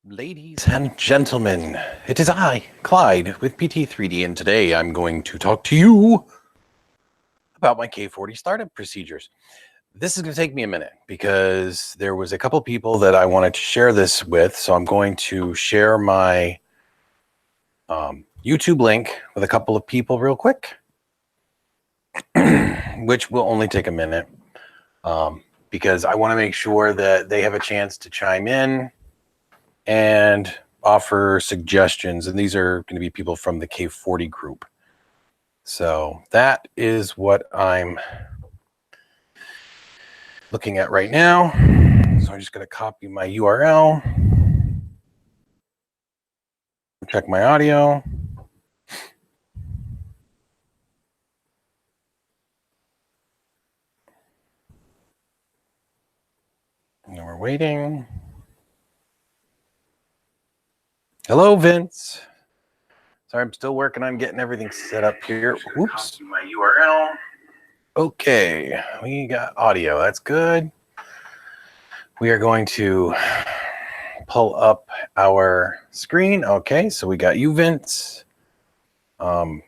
Ladies and gentlemen, it is I, Clyde, with PT3D, and today I'm going to talk to you about my K40 startup procedures. This is going to take me a minute because there was a couple people that I wanted to share this with, so I'm going to share my YouTube link with a couple of people real quick, which will only take a minute because I want to make sure that they have a chance to chime in and offer suggestions, and these are going to be people from the K40 group. So that is what I'm looking at right now. So I'm just going to copy my URL, check my audio. And we're waiting. Hello, Vince. Sorry, I'm still working on getting everything set up here. Oops. My URL. Okay, we got audio. That's good. We are going to pull up our screen. Okay, so we got you, Vince. I'm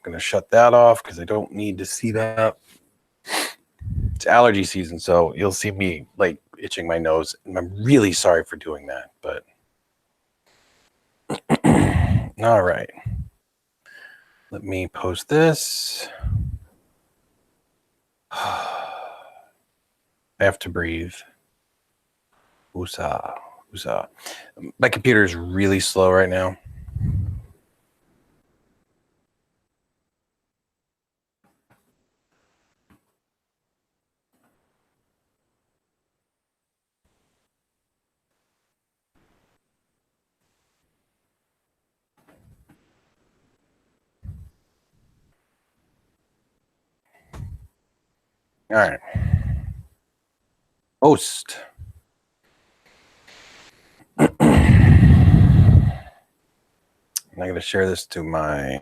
going to shut that off because I don't need to see that. It's allergy season, so you'll see me like itching my nose, and I'm really sorry for doing that, but all right. Let me post this. I have to breathe. Woosah, woosah. My computer is really slow right now. All right. Post. I'm going to share this to my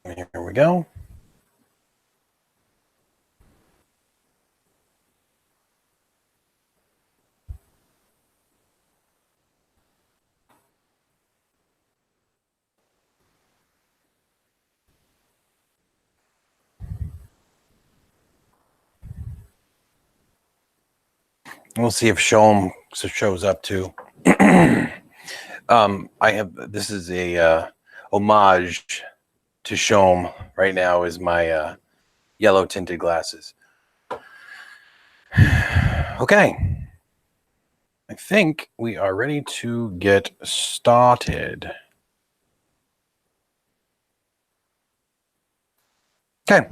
here we go. We'll see if Shom shows up too. This is a homage to Shom right now is my yellow tinted glasses. Okay. I think we are ready to get started. Okay.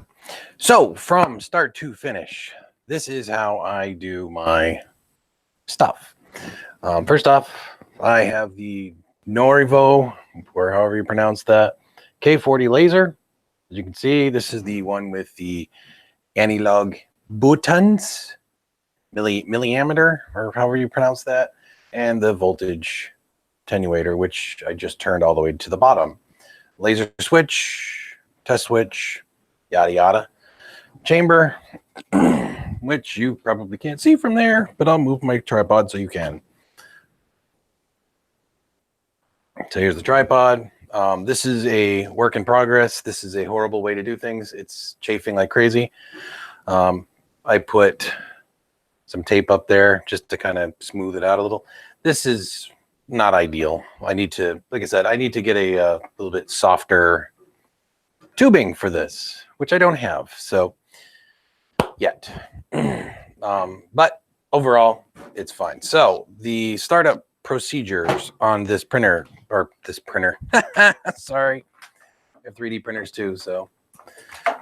So from start to finish, this is how I do my stuff. First off, I have the Norivo, or however you pronounce that, K40 laser. As you can see, this is the one with the analog buttons, milliammeter, or however you pronounce that, and the voltage attenuator, which I just turned all the way to the bottom. Laser switch, test switch, yada yada. Chamber, which you probably can't see from there, but I'll move my tripod so you can. So here's the tripod. This is a work in progress. This is a horrible way to do things. It's chafing like crazy. I put some tape up there just to kind of smooth it out a little. This is not ideal. I need to, like I said, I need to get a little bit softer tubing for this, which I don't have. So yet. But overall, it's fine. So the startup procedures on this printer, or this printer, sorry, I have 3D printers too, so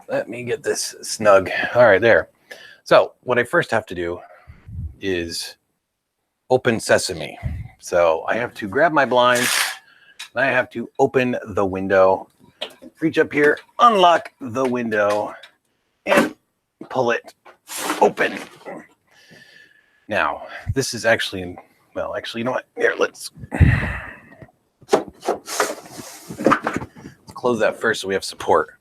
let me get this snug. All right, there. So what I first have to do is open sesame. So I have to grab my blinds, and I have to open the window, reach up here, unlock the window, and pull it open. Now, this is actually, well, actually, you know what? Here, let's close that first so we have support.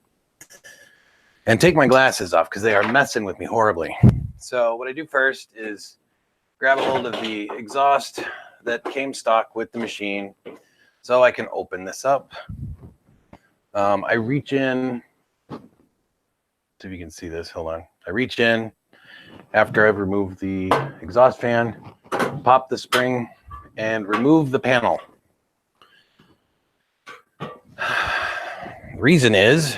And take my glasses off because they are messing with me horribly. So what I do first is grab a hold of the exhaust that came stock with the machine so I can open this up. I reach in, see if you can see this, hold on. I reach in after I've removed the exhaust fan, pop the spring, and remove the panel. The reason is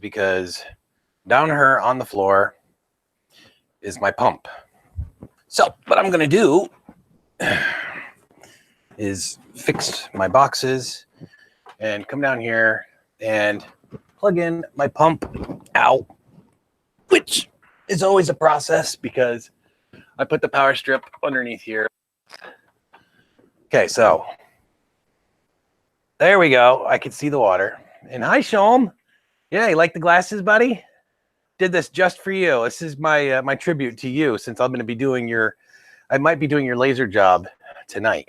because down here on the floor is my pump. So what I'm gonna do is fix my boxes and come down here and plug in my pump out, which is always a process because I put the power strip underneath here. Okay, so there we go. I can see the water. And hi, Shom. Yeah, you like the glasses, buddy? Did this just for you. This is my my tribute to you, since I'm going to be doing your, I might be doing your laser job tonight.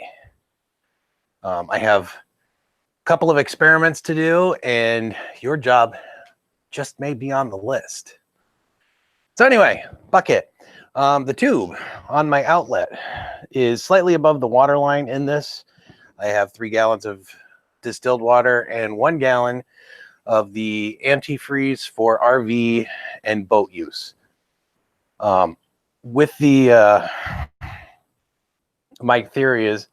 I have a couple of experiments to do, and your job just may be on the list. So anyway, bucket. The tube on my outlet is slightly above the water line in this. I have 3 gallons of distilled water and 1 gallon of the antifreeze for RV and boat use. With the my theory is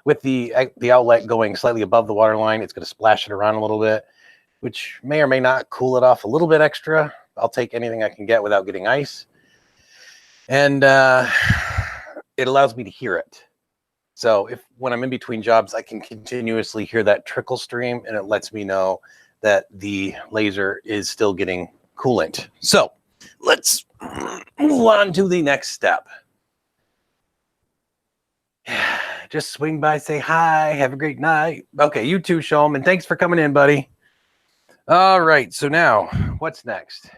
with the outlet going slightly above the water line, it's going to splash it around a little bit, which may or may not cool it off a little bit extra. I'll take anything I can get without getting ice, and it allows me to hear it. So if when I'm in between jobs, I can continuously hear that trickle stream, and it lets me know that the laser is still getting coolant. So let's move on to the next step. Just swing by, say hi, have a great night. Okay, you too, Shulman. Thanks for coming in, buddy. All right, so now what's next?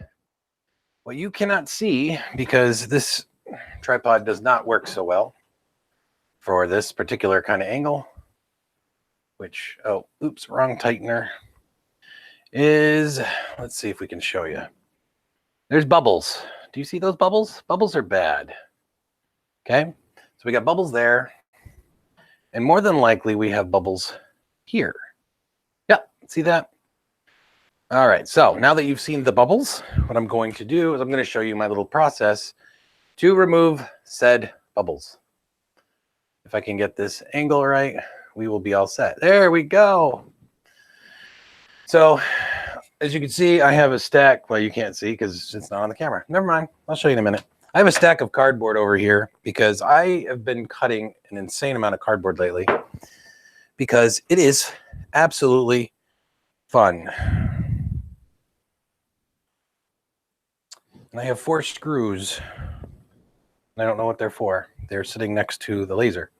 Well, you cannot see because this tripod does not work so well for this particular kind of angle, which, oh, oops, wrong tightener, is, let's see if we can show you. There's bubbles. Do you see those bubbles? Bubbles are bad. Okay, so we got bubbles there, and more than likely we have bubbles here. Yep, see that? All right, so now that you've seen the bubbles, what I'm going to do is I'm going to show you my little process to remove said bubbles. If I can get this angle right, we will be all set. There we go. So as you can see, I have a stack. Well, you can't see because it's not on the camera. Never mind. I'll show you in a minute. I have a stack of cardboard over here because I have been cutting an insane amount of cardboard lately because it is absolutely fun. And I have 4 screws. I don't know what they're for. They're sitting next to the laser.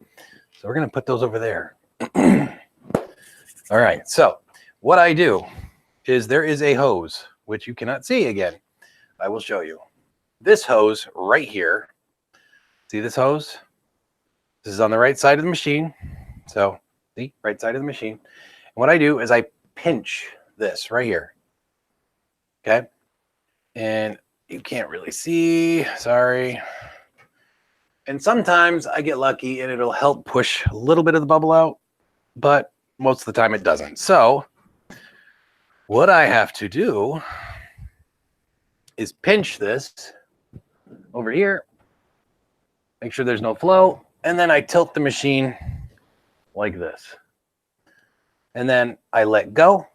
So we're going to put those over there. All right. So what I do is there is a hose, which you cannot see again. I will show you. This hose right here. See this hose? This is on the right side of the machine. So the right side of the machine. And what I do is I pinch this right here. Okay. And you can't really see. Sorry. And sometimes I get lucky and it'll help push a little bit of the bubble out, but most of the time it doesn't. So what I have to do is pinch this over here, make sure there's no flow, and then I tilt the machine like this. And then I let go,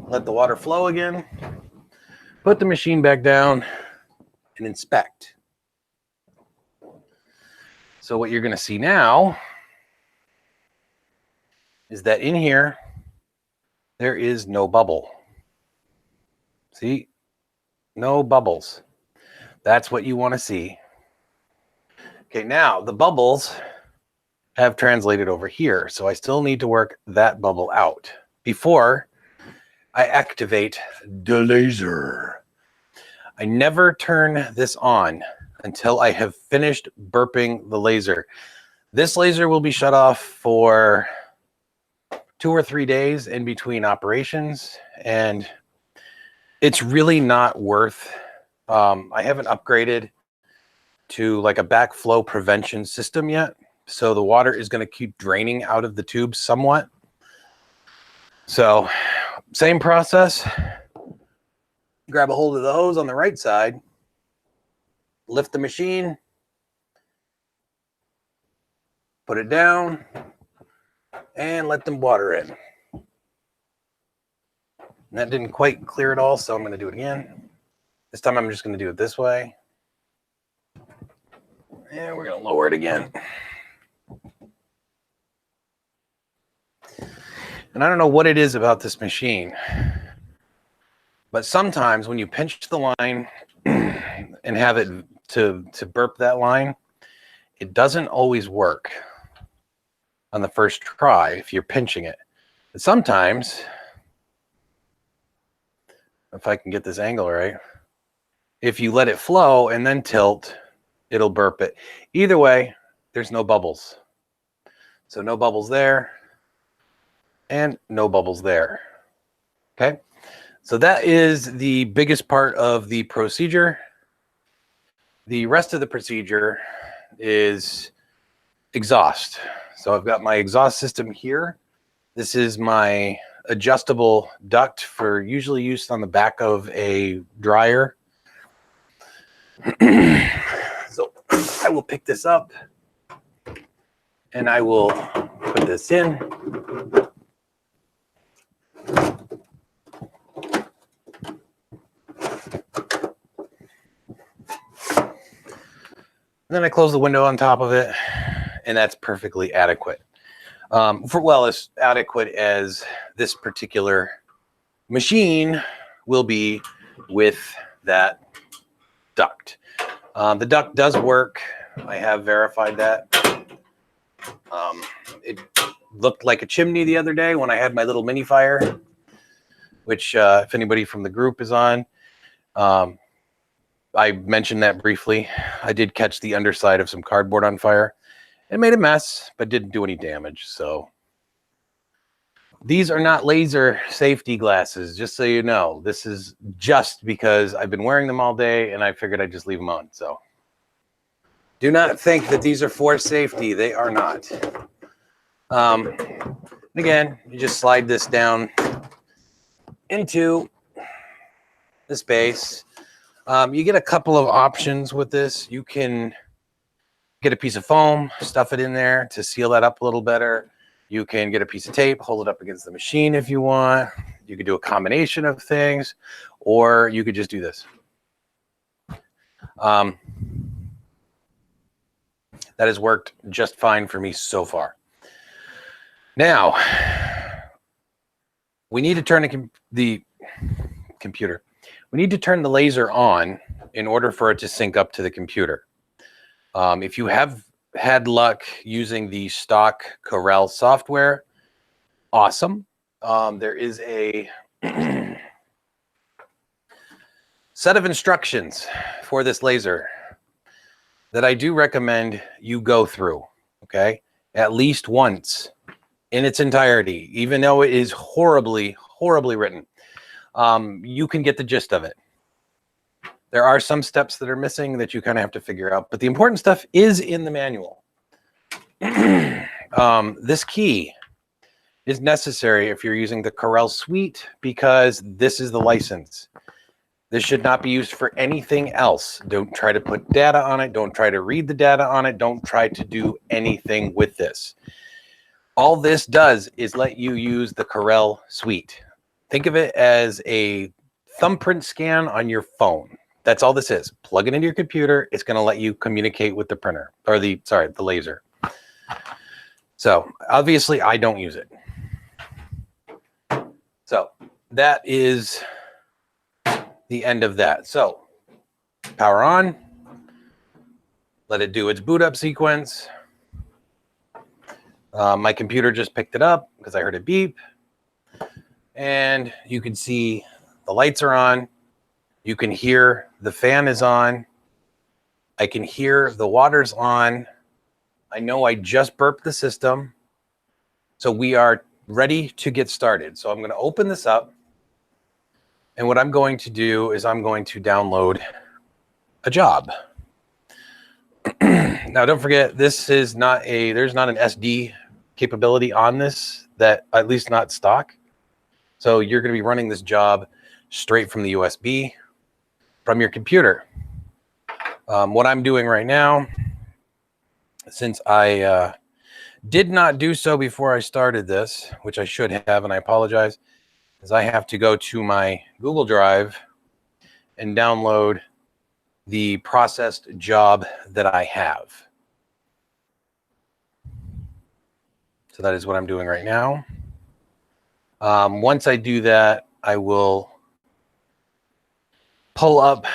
let the water flow again, put the machine back down, and inspect. So what you're going to see now is that in here, there is no bubble. See? No bubbles. That's what you want to see. Okay, now the bubbles have translated over here. So I still need to work that bubble out before I activate the laser. I never turn this on until I have finished burping the laser. This laser will be shut off for 2 or 3 days in between operations, and it's really not worth. I haven't upgraded to like a backflow prevention system yet, so the water is going to keep draining out of the tube somewhat. So same process. Grab a hold of the hose on the right side, lift the machine, put it down, and let them water in. And that didn't quite clear it all, so I'm going to do it again. This time I'm just going to do it this way. And we're going to lower it again. And I don't know what it is about this machine, but sometimes when you pinch the line and have it to burp that line, it doesn't always work on the first try if you're pinching it. But sometimes, if I can get this angle right, if you let it flow and then tilt, it'll burp it. Either way, there's no bubbles. So no bubbles there and no bubbles there. Okay, so that is the biggest part of the procedure. The rest of the procedure is exhaust. So I've got my exhaust system here. This is my adjustable duct for usually used on the back of a dryer. So I will pick this up and I will put this in. And then I close the window on top of it, and that's perfectly adequate. As adequate as this particular machine will be with that duct. The duct does work. I have verified that. It looked like a chimney the other day when I had my little mini fire, which if anybody from the group is on, I mentioned that briefly. I did catch the underside of some cardboard on fire. It made a mess, but didn't do any damage. So these are not laser safety glasses, just so you know. This is just because I've been wearing them all day and I figured I'd just leave them on. So do not think that these are for safety. They are not. Again, you just slide this down into the space. You get a couple of options with this. You can get a piece of foam, stuff it in there to seal that up a little better. You can get a piece of tape, hold it up against the machine if you want. You could do a combination of things, or you could just do this. That has worked just fine for me so far. Now, we need to turn the computer. We need to turn the laser on in order for it to sync up to the computer. If you have had luck using the stock Corel software, awesome. There is a set of instructions for this laser that I do recommend you go through, okay? At least once in its entirety, even though it is horribly, horribly written. You can get the gist of it. There are some steps that are missing that you kind of have to figure out, but the important stuff is in the manual. This key is necessary if you're using the Corel suite because this is the license. This should not be used for anything else. Don't try to put data on it. Don't try to read the data on it. Don't try to do anything with this. All this does is let you use the Corel suite. Think of it as a thumbprint scan on your phone. That's all this is. Plug it into your computer. It's going to let you communicate with the printer or the laser. So obviously I don't use it. So that is the end of that. So power on, let it do its boot up sequence. My computer just picked it up because I heard it beep. And you can see the lights are on. You can hear the fan is on. I can hear the water's on. I know I just burped the system. So we are ready to get started. So I'm going to open this up. And what I'm going to do is I'm going to download a job. Now, don't forget, this is not there's not an SD capability on this, that at least not stock. So you're going to be running this job straight from the USB from your computer. What I'm doing right now, since I did not do so before I started this, which I should have, and I apologize, is I have to go to my Google Drive and download the processed job that I have. So that is what I'm doing right now. Once I do that, I will pull up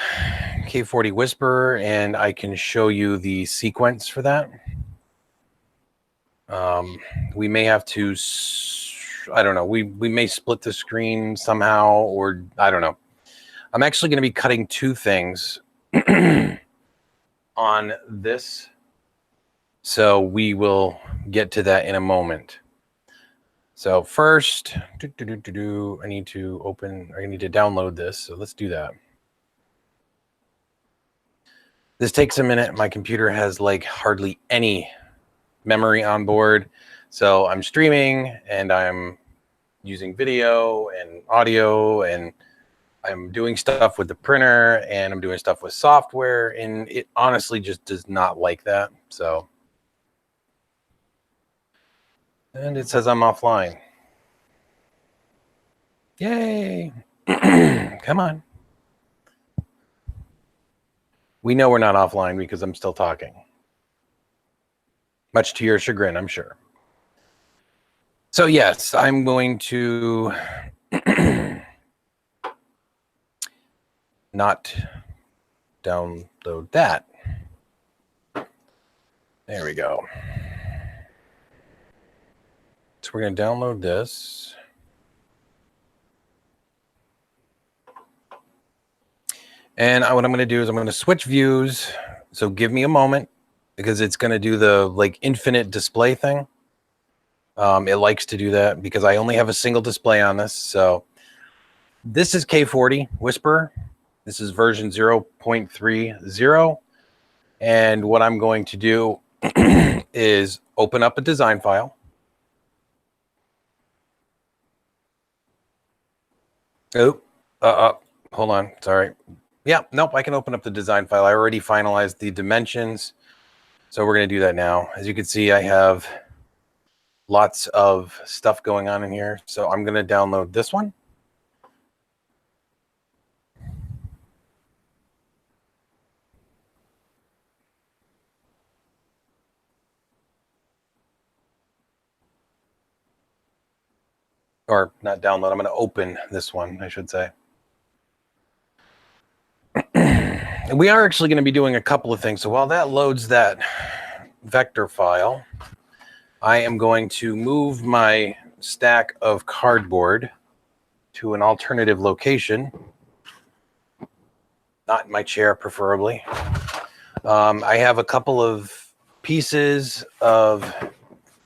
K40 Whisper and I can show you the sequence for that. We may have to, I don't know, we may split the screen somehow, or I don't know. I'm actually going to be cutting two things on this. So we will get to that in a moment. So first, I need to download this. So let's do that. This takes a minute. My computer has like hardly any memory on board. So I'm streaming and I'm using video and audio, and I'm doing stuff with the printer, and I'm doing stuff with software, and it honestly just does not like that. So, and it says I'm offline. Yay. Come on. We know we're not offline because I'm still talking. Much to your chagrin, I'm sure. So yes, I'm going to not download that. There we go. So we're going to download this. And what I'm going to do is I'm going to switch views. So give me a moment, because it's going to do the like infinite display thing. It likes to do that because I only have a single display on this. So this is K40 Whisper. This is version 0.30. And what I'm going to do is open up a design file. Oh, hold on. Sorry. Yeah, nope, I can open up the design file. I already finalized the dimensions. So we're going to do that now. As you can see, I have lots of stuff going on in here. So I'm going to download this one. Or not download, I'm going to open this one, I should say. And we are actually going to be doing a couple of things. So while that loads that vector file, I am going to move my stack of cardboard to an alternative location. Not in my chair, preferably. I have a couple of pieces of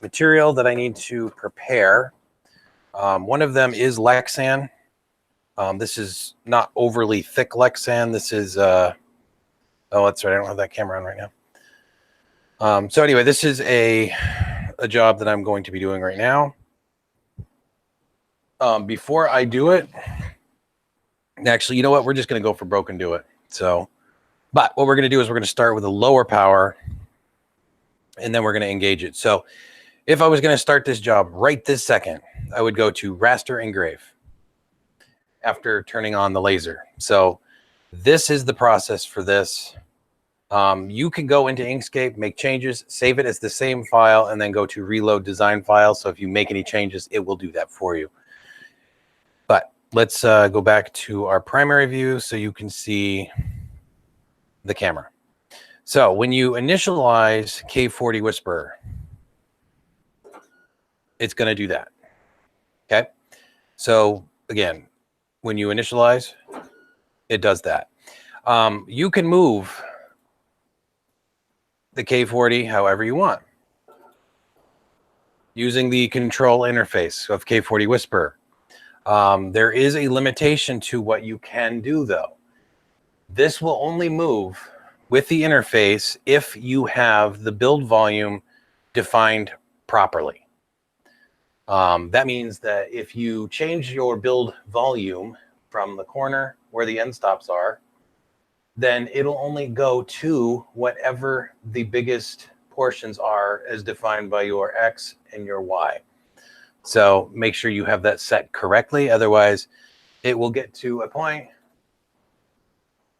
material that I need to prepare. One of them is Lexan. This is not overly thick Lexan. This is, oh, that's right. I don't have that camera on right now. So anyway, this is a job that I'm going to be doing right now. Before I do it, actually, you know what? We're just going to go for broke and do it. So, but what we're going to do is we're going to start with a lower power, and then we're going to engage it. So if I was going to start this job right this second, I would go to raster engrave after turning on the laser. So this is the process for this. You can go into Inkscape, make changes, save it as the same file, and then go to reload design file. So if you make any changes, it will do that for you. But let's go back to our primary view so you can see the camera. So when you initialize K40 Whisper, it's going to do that. Okay. So again, when you initialize, it does that. You can move the K40 however you want, using the control interface of K40 Whisper. There is a limitation to what you can do, though. This will only move with the interface if you have the build volume defined properly. That means that if you change your build volume from the corner where the end stops are, then it'll only go to whatever the biggest portions are as defined by your X and your Y. So make sure you have that set correctly. Otherwise, it will get to a point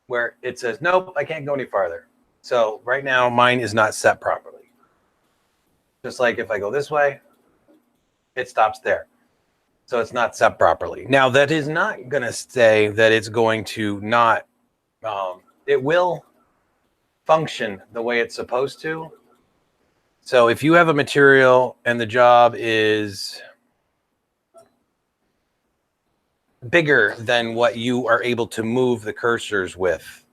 where it says, nope, I can't go any farther. So right now, mine is not set properly. Just like if I go this way, it stops there. So it's not set properly. Now, that is not going to say that it's going to not, it will function the way it's supposed to. So if you have a material and the job is bigger than what you are able to move the cursors with,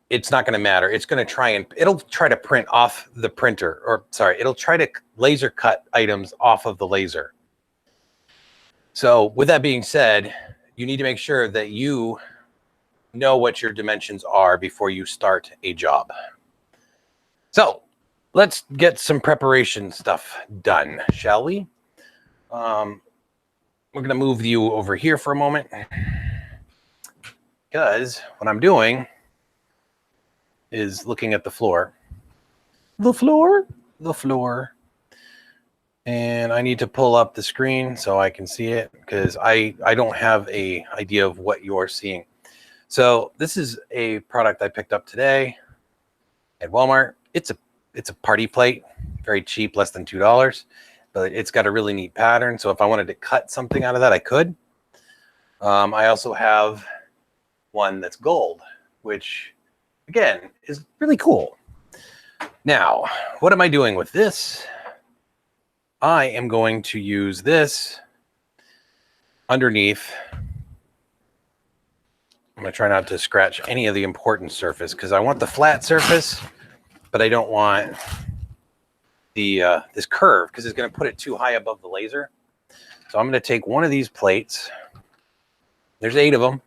it's not going to matter. It's going to try and it'll try to print off the printer, or sorry, it'll try to laser cut items off of the laser. So with that being said, you need to make sure that you know what your dimensions are before you start a job. So let's get some preparation stuff done, shall we? We're going to move you over here for a moment, because what I'm doing is looking at the floor. The floor. And I need to pull up the screen so I can see it, because I don't have a idea of what you're seeing. So this is a product I picked up today at Walmart. It's a party plate, very cheap, less than $2, but it's got a really neat pattern. So if I wanted to cut something out of that, I could. I also have one that's gold, which again is really cool. Now, what am I doing with this? I am going to use this underneath. I'm going to try not to scratch any of the important surface, because I want the flat surface, but I don't want the this curve, because it's going to put it too high above the laser. So I'm going to take one of these plates. There's 8 of them.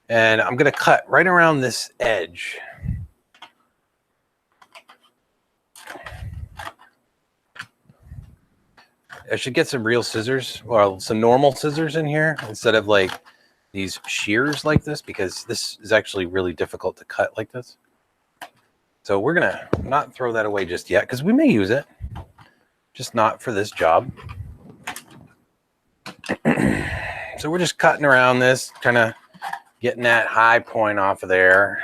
And I'm going to cut right around this edge. I should get some real scissors, or some normal scissors in here, instead of like these shears like this, because this is actually really difficult to cut like this. So we're going to not throw that away just yet, because we may use it, just not for this job. So we're just cutting around this, kind of getting that high point off of there.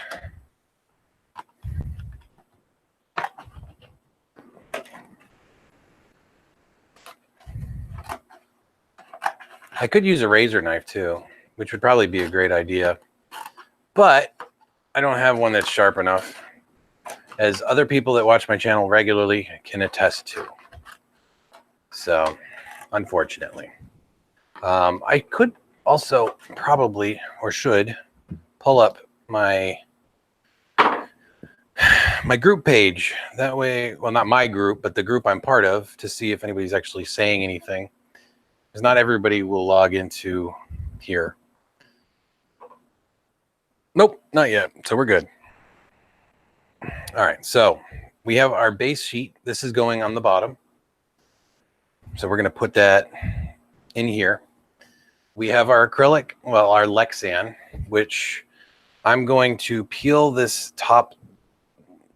I could use a razor knife too, which would probably be a great idea, but I don't have one that's sharp enough, as other people that watch my channel regularly can attest to. So, unfortunately, I could also probably, or should, pull up my group page. That way, well, not my group, but the group I'm part of, to see if anybody's actually saying anything. Because not everybody will log into here. Nope, not yet. So we're good. All right, so we have our base sheet. This is going on the bottom. So we're going to put that in here. We have our acrylic, well, our Lexan, which I'm going to peel this top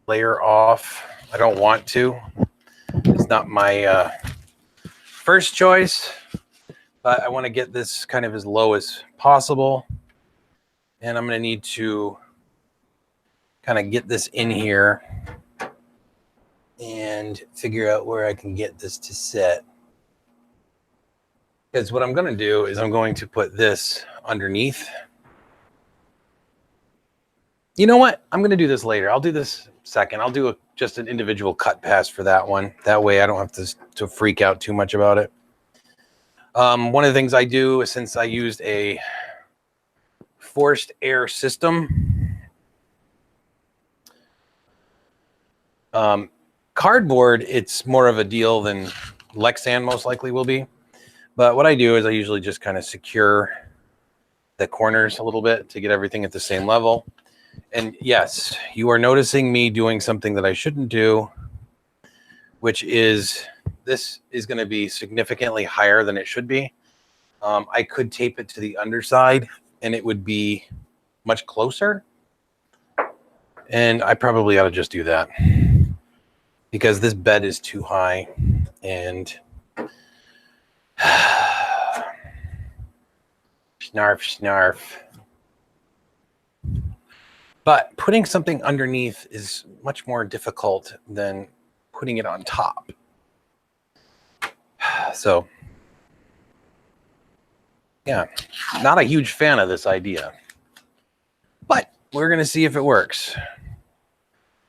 layer off. I don't want to. It's not my first choice, but I want to get this kind of as low as possible. And I'm going to need to kind of get this in here and figure out where I can get this to set. Because what I'm going to do is I'm going to put this underneath. You know what? I'm going to do this later. I'll do this second. I'll do just an individual cut pass for that one. That way I don't have to freak out too much about it. One of the things I do, since I used a forced air system, Cardboard, it's more of a deal than Lexan most likely will be. But what I do is I usually just kind of secure the corners a little bit to get everything at the same level. And yes, you are noticing me doing something that I shouldn't do, which is this is going to be significantly higher than it should be. I could tape it to the underside and it would be much closer. And I probably ought to just do that because this bed is too high and snarf, snarf. But putting something underneath is much more difficult than putting it on top. So, yeah, not a huge fan of this idea. But we're going to see if it works.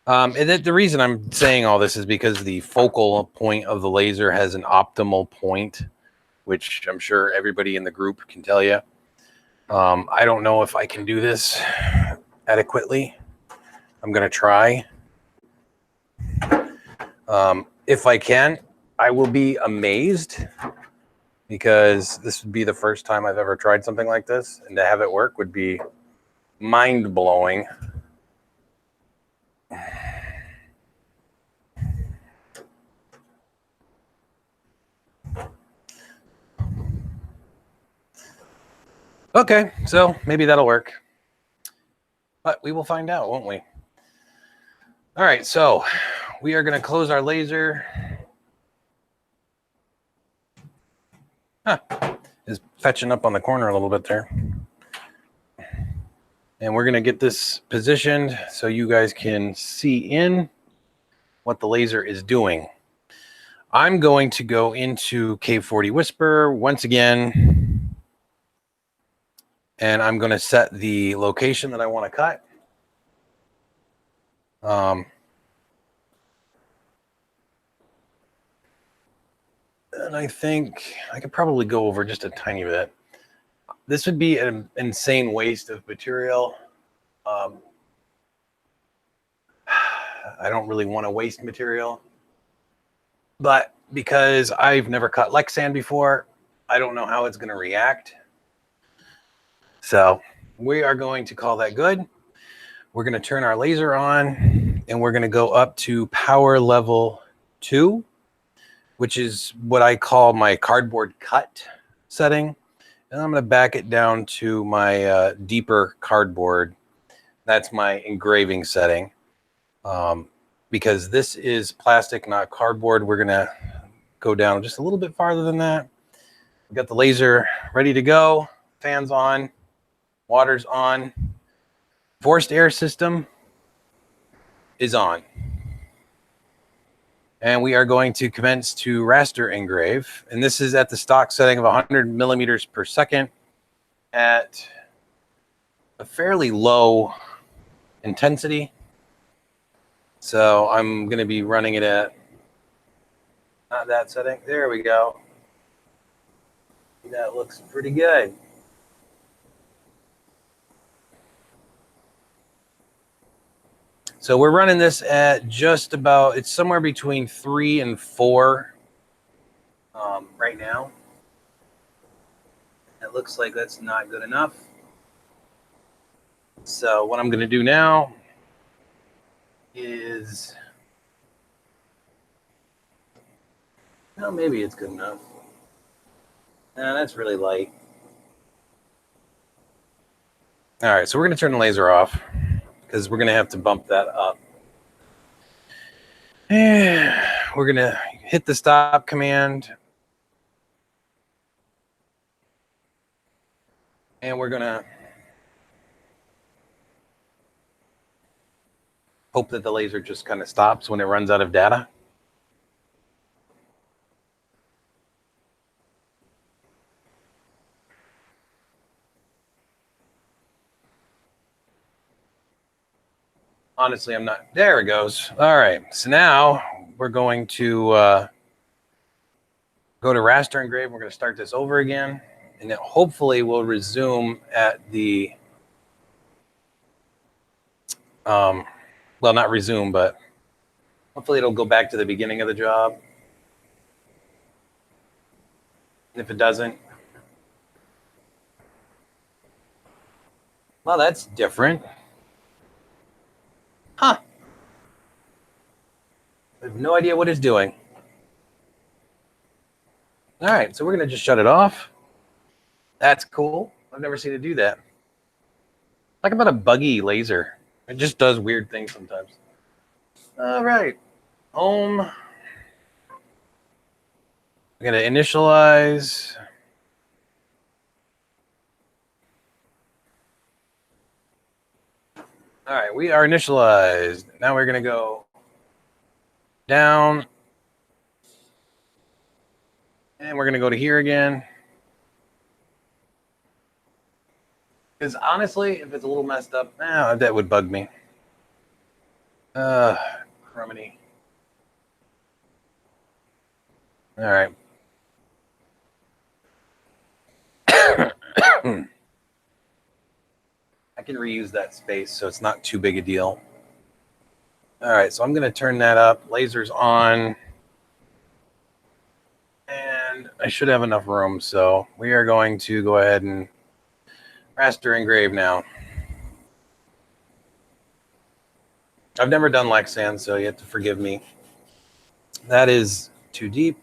And the reason I'm saying all this is because the focal point of the laser has an optimal point, which I'm sure everybody in the group can tell you. I don't know if I can do this adequately. I'm going to try. If I can, I will be amazed because this would be the first time I've ever tried something like this, and to have it work would be mind-blowing. Okay, so maybe that'll work. But we will find out, won't we? All right, so we are going to close our laser. Is fetching up on the corner a little bit there. And we're going to get this positioned so you guys can see in what the laser is doing. I'm going to go into K40 Whisper once again, and I'm going to set the location that I want to cut. And I think I could probably go over just a tiny bit. This would be an insane waste of material. I don't really want to waste material, but because I've never cut Lexan before, I don't know how it's going to react. So we are going to call that good. We're going to turn our laser on and we're going to go up to power level 2, which is what I call my cardboard cut setting. And I'm going to back it down to my deeper cardboard. That's my engraving setting. Because this is plastic, not cardboard, we're going to go down just a little bit farther than that. We've got the laser ready to go. Fans on. Water's on. Forced air system is on. And we are going to commence to raster engrave. And this is at the stock setting of 100 millimeters per second at a fairly low intensity. So I'm going to be running it at not that setting. There we go. That looks pretty good. So we're running this at just about, it's somewhere between 3 and 4 right now. It looks like that's not good enough. So what I'm going to do now is, well, maybe it's good enough. No, that's really light. All right, so we're going to turn the laser off because we're going to have to bump that up. And we're going to hit the stop command. And we're going to hope that the laser just kind of stops when it runs out of data. Honestly, I'm not. There it goes. All right. So now we're going to go to raster engrave. We're going to start this over again. And then hopefully we'll resume at the, well, not resume, but Hopefully it'll go back to the beginning of the job. And if it doesn't, well, that's different. Huh. I have no idea what it's doing. All right, so we're going to just shut it off. That's cool. I've never seen it do that. Talk about a buggy laser. It just does weird things sometimes. All right. Home. I'm going to initialize. All right, we are initialized. Now we're going to go down. And we're going to go to here again. Because honestly, if it's a little messed up, that would bug me. Crumbity. All right. I can reuse that space, so it's not too big a deal. All right, so I'm going to turn that up. Lasers on. And I should have enough room, so we are going to go ahead and raster engrave now. I've never done Lexan, so you have to forgive me. That is too deep.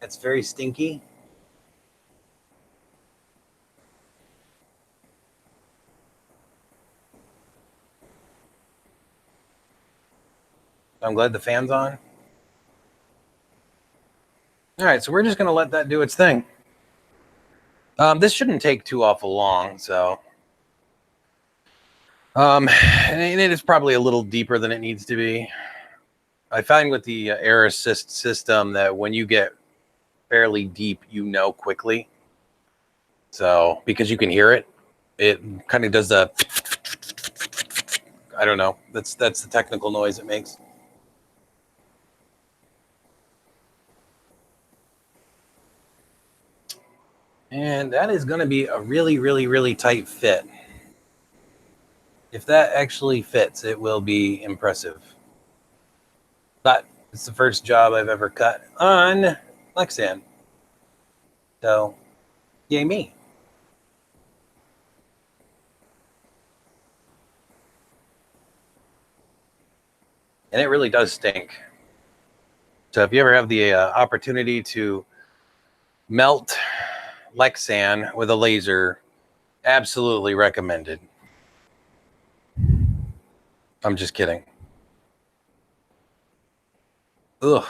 It's very stinky. I'm glad the fan's on. All right, so we're just going to let that do its thing. This shouldn't take too awful long, so. And it is probably a little deeper than it needs to be. I find with the air assist system that when you get fairly deep, you know quickly. So, because you can hear it, it kind of does the, I don't know, that's the technical noise it makes. And that is going to be a really, really, really tight fit. If that actually fits, it will be impressive. But it's the first job I've ever cut on Lexan. So, yay me. And it really does stink. So if you ever have the opportunity to melt Lexan with a laser, absolutely recommended. I'm just kidding. Ugh.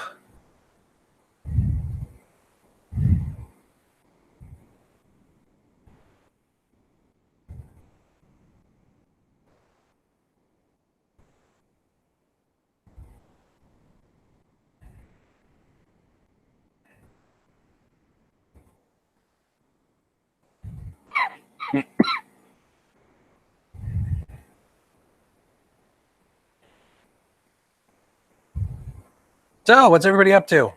So what's everybody up to?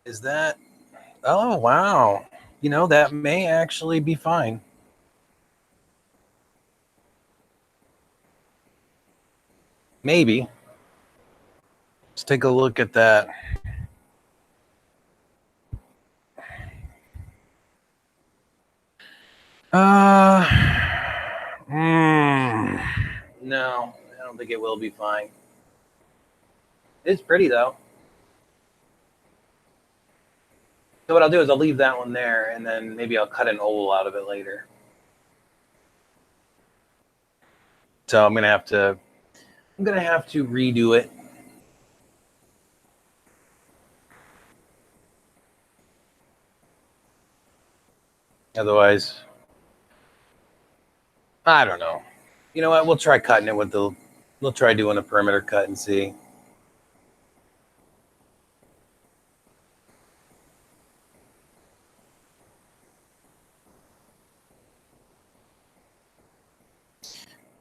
Is that, oh, wow. You know, that may actually be fine. Maybe. Let's take a look at that. No, I don't think it will be fine. It's pretty though. So what I'll do is I'll leave that one there, and then maybe I'll cut an oval out of it later. So I'm gonna have to redo it. Otherwise, I don't know. You know what? We'll try cutting it with the We'll try doing a perimeter cut and see.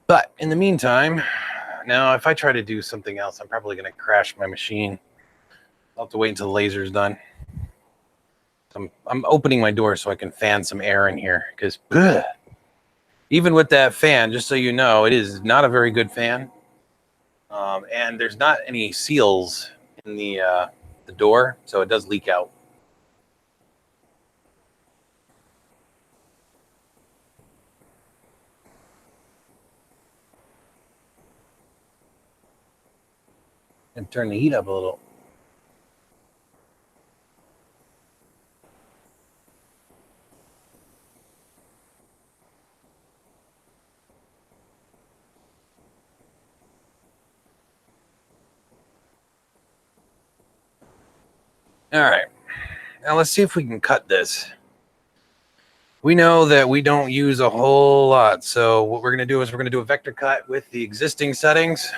But in the meantime, now if I try to do something else, I'm probably going to crash my machine. I'll have to wait until the laser's done. I'm opening my door so I can fan some air in here because even with that fan, just so you know, it is not a very good fan. And there's not any seals in the door, so it does leak out. And turn the heat up a little. All right. Now let's see if we can cut this. We know that we don't use a whole lot. So what we're going to do is we're going to do a vector cut with the existing settings.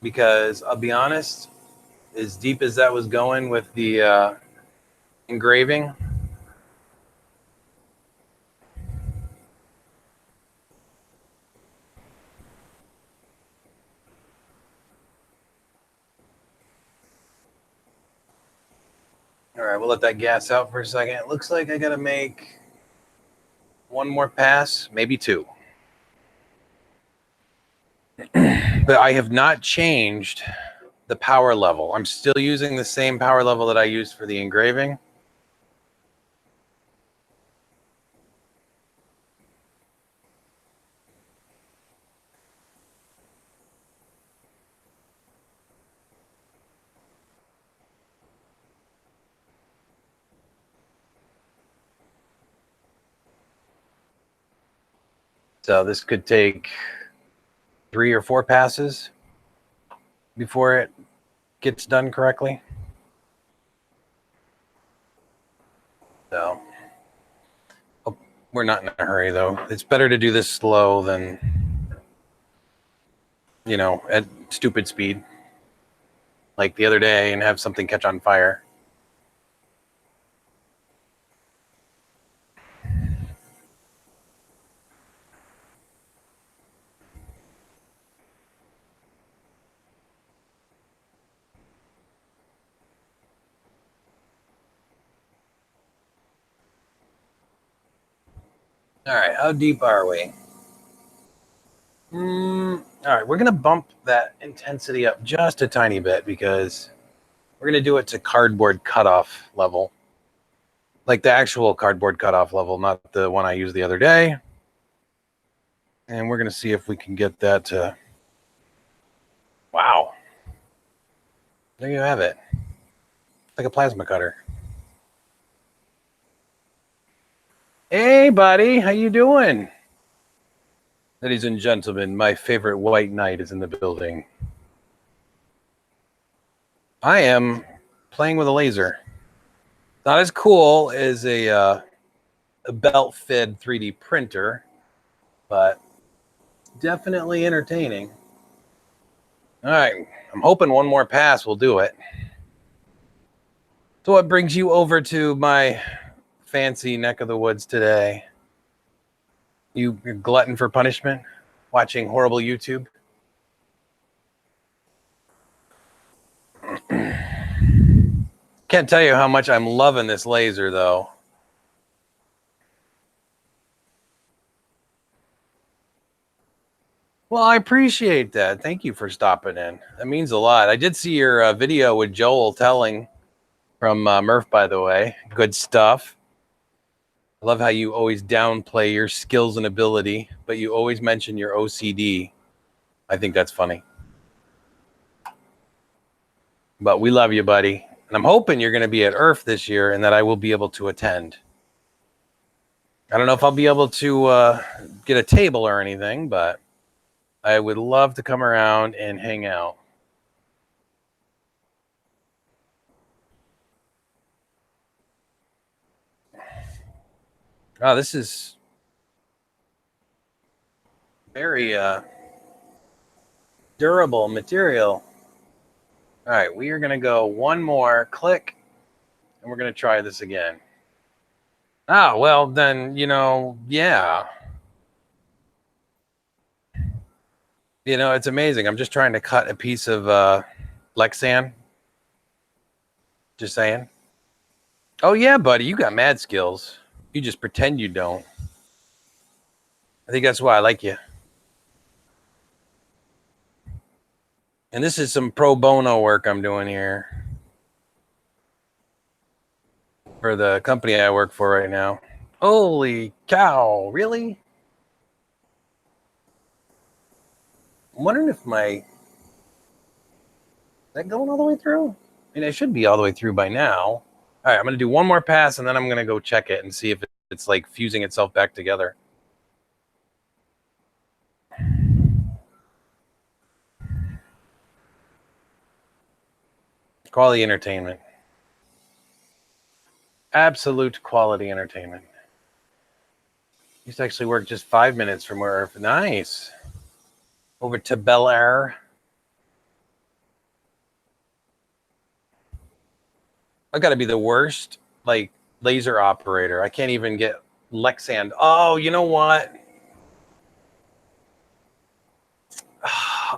Because I'll be honest, as deep as that was going with the engraving, all right, we'll let that gas out for a second. It looks like I got to make one more pass, maybe two. But I have not changed the power level. I'm still using the same power level that I used for the engraving. So this could take 3 or 4 passes before it gets done correctly. So we're not in a hurry though. It's better to do this slow than, you know, at stupid speed like the other day and have something catch on fire. All right, how deep are we? All right, we're going to bump that intensity up just a tiny bit because we're going to do it to cardboard cutoff level. Like the actual cardboard cutoff level, not the one I used the other day. And we're going to see if we can get that to... Wow. There you have it. It's like a plasma cutter. Hey, buddy. How you doing? Ladies and gentlemen, my favorite white knight is in the building. I am playing with a laser. Not as cool as a belt-fed 3D printer, but definitely entertaining. All right, I'm hoping one more pass will do it. So what brings you over to my fancy neck of the woods today? You're glutton for punishment? Watching horrible YouTube? Can't tell you how much I'm loving this laser, though. Well, I appreciate that. Thank you for stopping in. That means a lot. I did see your video with Joel telling from Murph, by the way. Good stuff. I love how you always downplay your skills and ability, but you always mention your OCD. I think that's funny. But we love you, buddy. And I'm hoping you're going to be at IRF this year and that I will be able to attend. I don't know if I'll be able to get a table or anything, but I would love to come around and hang out. Oh, this is Very durable material. All right, we are going to go one more click, and we're going to try this again. Oh, well, then, yeah. It's amazing. I'm just trying to cut a piece of Lexan. Just saying. Oh, yeah, buddy, you got mad skills. You just pretend you don't. I think that's why I like you. And this is some pro bono work I'm doing here for the company I work for right now. Holy cow, really? I'm wondering if is that going all the way through? I mean, it should be all the way through by now. All right, I'm going to do one more pass, and then I'm going to go check it and see if it's like fusing itself back together. Quality entertainment. Absolute quality entertainment. Used to actually work just 5 minutes from where. Nice. Over to Bel Air. I got to be the worst, like, laser operator. I can't even get Lexan. Oh, you know what?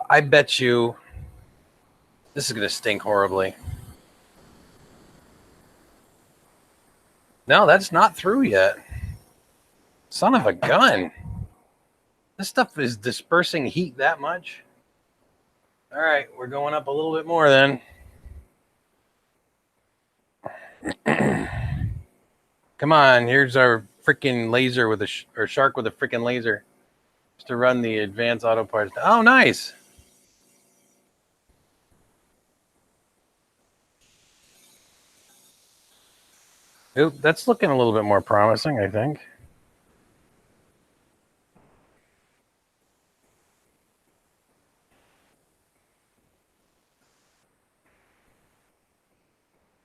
I bet you this is going to stink horribly. No, that's not through yet. Son of a gun. This stuff is dispersing heat that much. All right, we're going up a little bit more then. Come on, here's our freaking laser with or shark with a freaking laser. Just to run the advanced auto parts. Oh, nice. Oop, that's looking a little bit more promising, I think.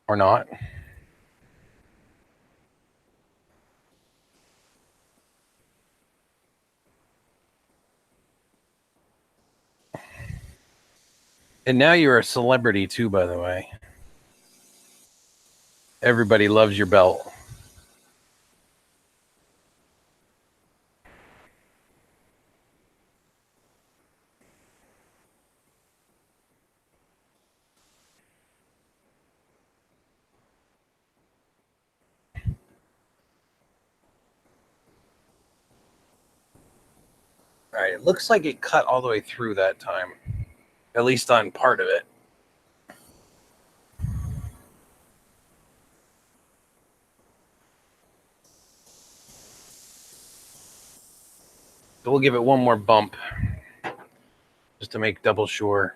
Or not. And now you're a celebrity too, by the way. Everybody loves your belt. All right, it looks like it cut all the way through that time, at least on part of it. So we'll give it one more bump just to make double sure.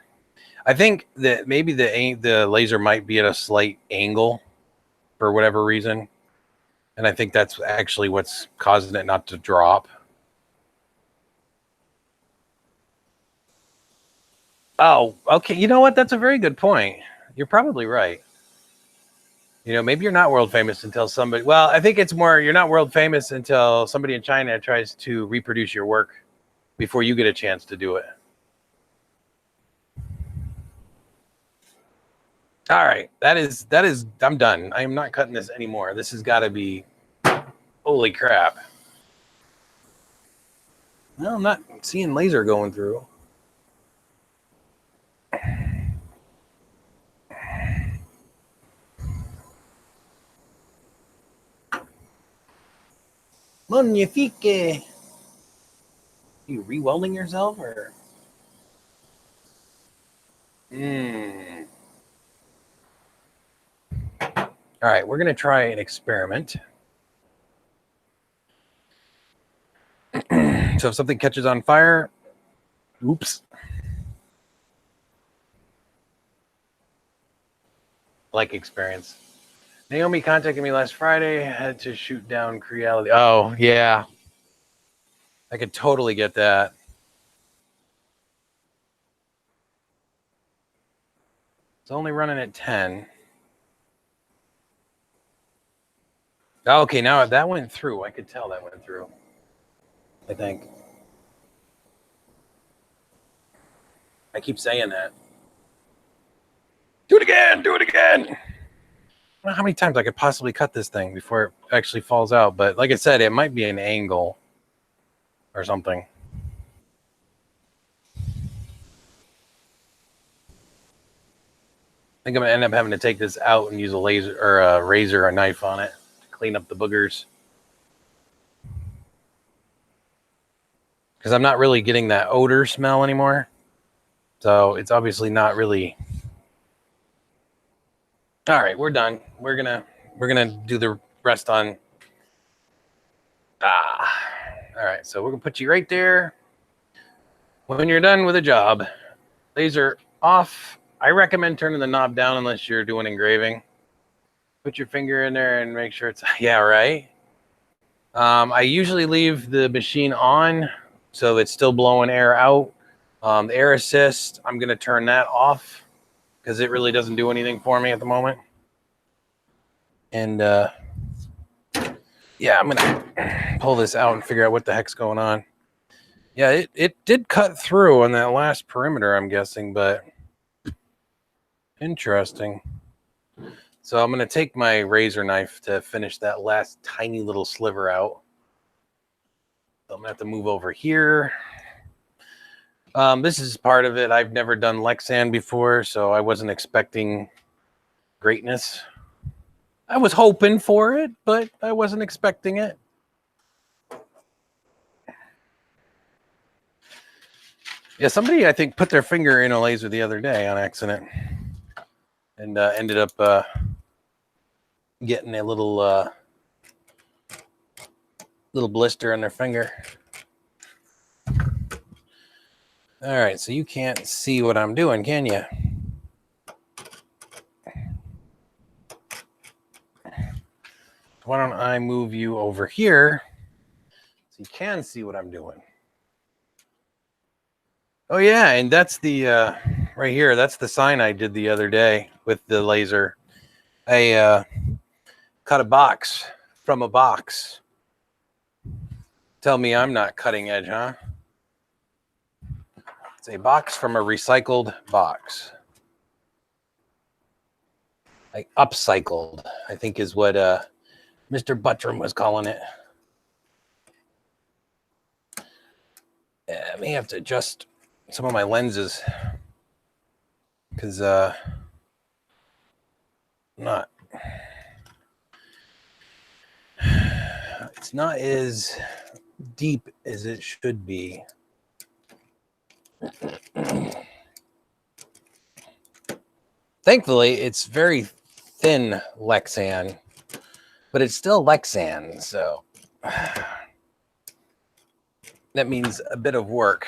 I think that maybe the laser might be at a slight angle for whatever reason. And I think that's actually what's causing it not to drop. Oh, okay. You know what? That's a very good point. You're probably right. Maybe you're not world famous until somebody, well, I think it's more, you're not world famous until somebody in China tries to reproduce your work before you get a chance to do it. All right. That is, I'm done. I am not cutting this anymore. This has got to be, holy crap. Well, I'm not seeing laser going through. Magnifique. You re-welding yourself or? All right, we're going to try an experiment. So if something catches on fire, oops. Like experience. Naomi contacted me last Friday, had to shoot down Creality. Oh, yeah. I could totally get that. It's only running at 10. Okay, now that went through. I could tell that went through. I think. I keep saying that. Do it again. Do it again. I don't know how many times I could possibly cut this thing before it actually falls out. But like I said, it might be an angle or something. I think I'm going to end up having to take this out and use a laser or a razor or knife on it to clean up the boogers. Because I'm not really getting that odor smell anymore. So it's obviously not really. All right, we're done. We're gonna do the rest on. All right, so we're gonna put you right there. When you're done with a job, laser off. I recommend turning the knob down unless you're doing engraving. Put your finger in there and make sure it's yeah, right. I usually leave the machine on so it's still blowing air out. The air assist, I'm gonna turn that off because it really doesn't do anything for me at the moment. And yeah, I'm gonna pull this out and figure out what the heck's going on. Yeah, it did cut through on that last perimeter, I'm guessing, but interesting. So I'm gonna take my razor knife to finish that last tiny little sliver out. So I'm gonna have to move over here. This is part of it. I've never done Lexan before, so I wasn't expecting greatness. I was hoping for it, but I wasn't expecting it. Yeah, somebody I think put their finger in a laser the other day on accident, and ended up getting a little blister on their finger. All right, so you can't see what I'm doing, can you? Why don't I move you over here so you can see what I'm doing? Oh yeah, and that's the right here. That's the sign I did the other day with the laser. I cut a box from a box. Tell me I'm not cutting edge, huh? It's a box from a recycled box. Like upcycled, I think is what Mr. Buttram was calling it. I may have to adjust some of my lenses because not it's not as deep as it should be. Thankfully, it's very thin Lexan, but it's still Lexan, so that means a bit of work.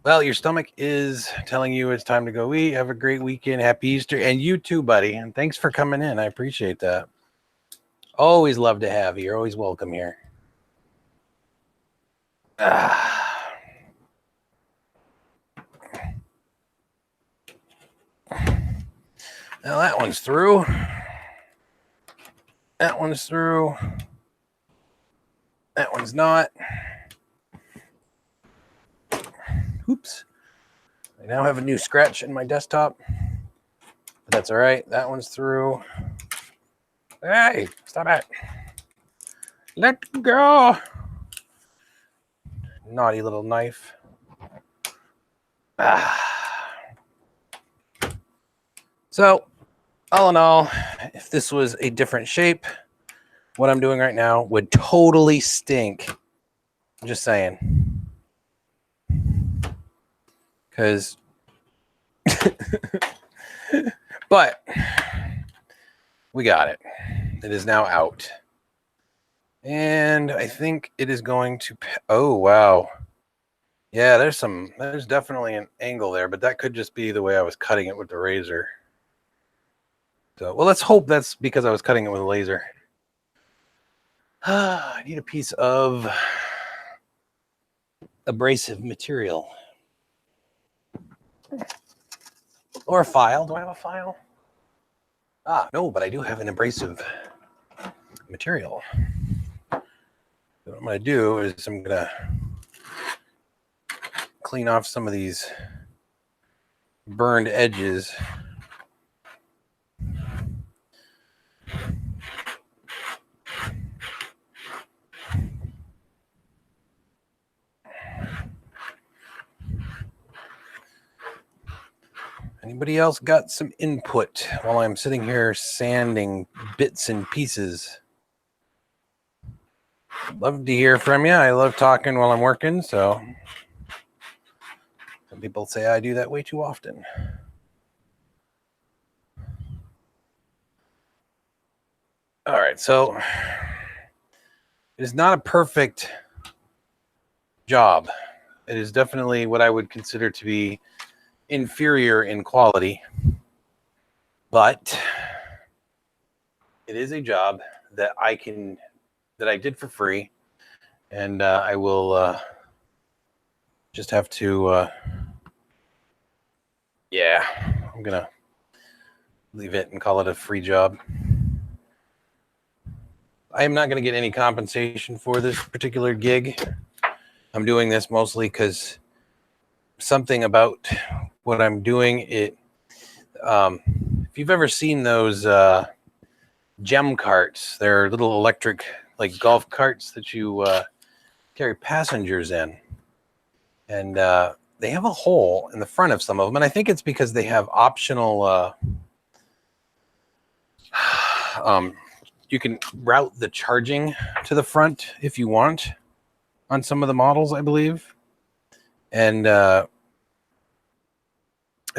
Well, your stomach is telling you it's time to go eat. Have a great weekend. Happy Easter. And you too, buddy. And thanks for coming in. I appreciate that. Always love to have you. You're always welcome here. Now that one's through. That one's through. That one's not. Oops. I now have a new scratch in my desktop. But that's all right. That one's through. Hey, stop it. Let go. Naughty little knife. So, all in all, if this was a different shape, what I'm doing right now would totally stink. I'm just saying. Because, but we got it. It is now out. And I think it is going to, oh, wow. Yeah, there's definitely an angle there, but that could just be the way I was cutting it with the razor. So, well, let's hope that's because I was cutting it with a laser. I need a piece of abrasive material. Or a file. Do I have a file? No, but I do have an abrasive material. what I'm going to do is I'm going to clean off some of these burned edges. Anybody else got some input while I'm sitting here sanding bits and pieces? Love to hear from you. I love talking while I'm working, so some people say I do that way too often. All right, so it is not a perfect job. It is definitely what I would consider to be inferior in quality, but it is a job that I did for free, and I will just have to yeah, I'm gonna leave it and call it a free job. I am not going to get any compensation for this particular gig. I'm doing this mostly because something about what I'm doing, if you've ever seen those gem carts, they're little electric like golf carts that you carry passengers in, and they have a hole in the front of some of them, and I think it's because they have optional you can route the charging to the front if you want on some of the models, I believe. And I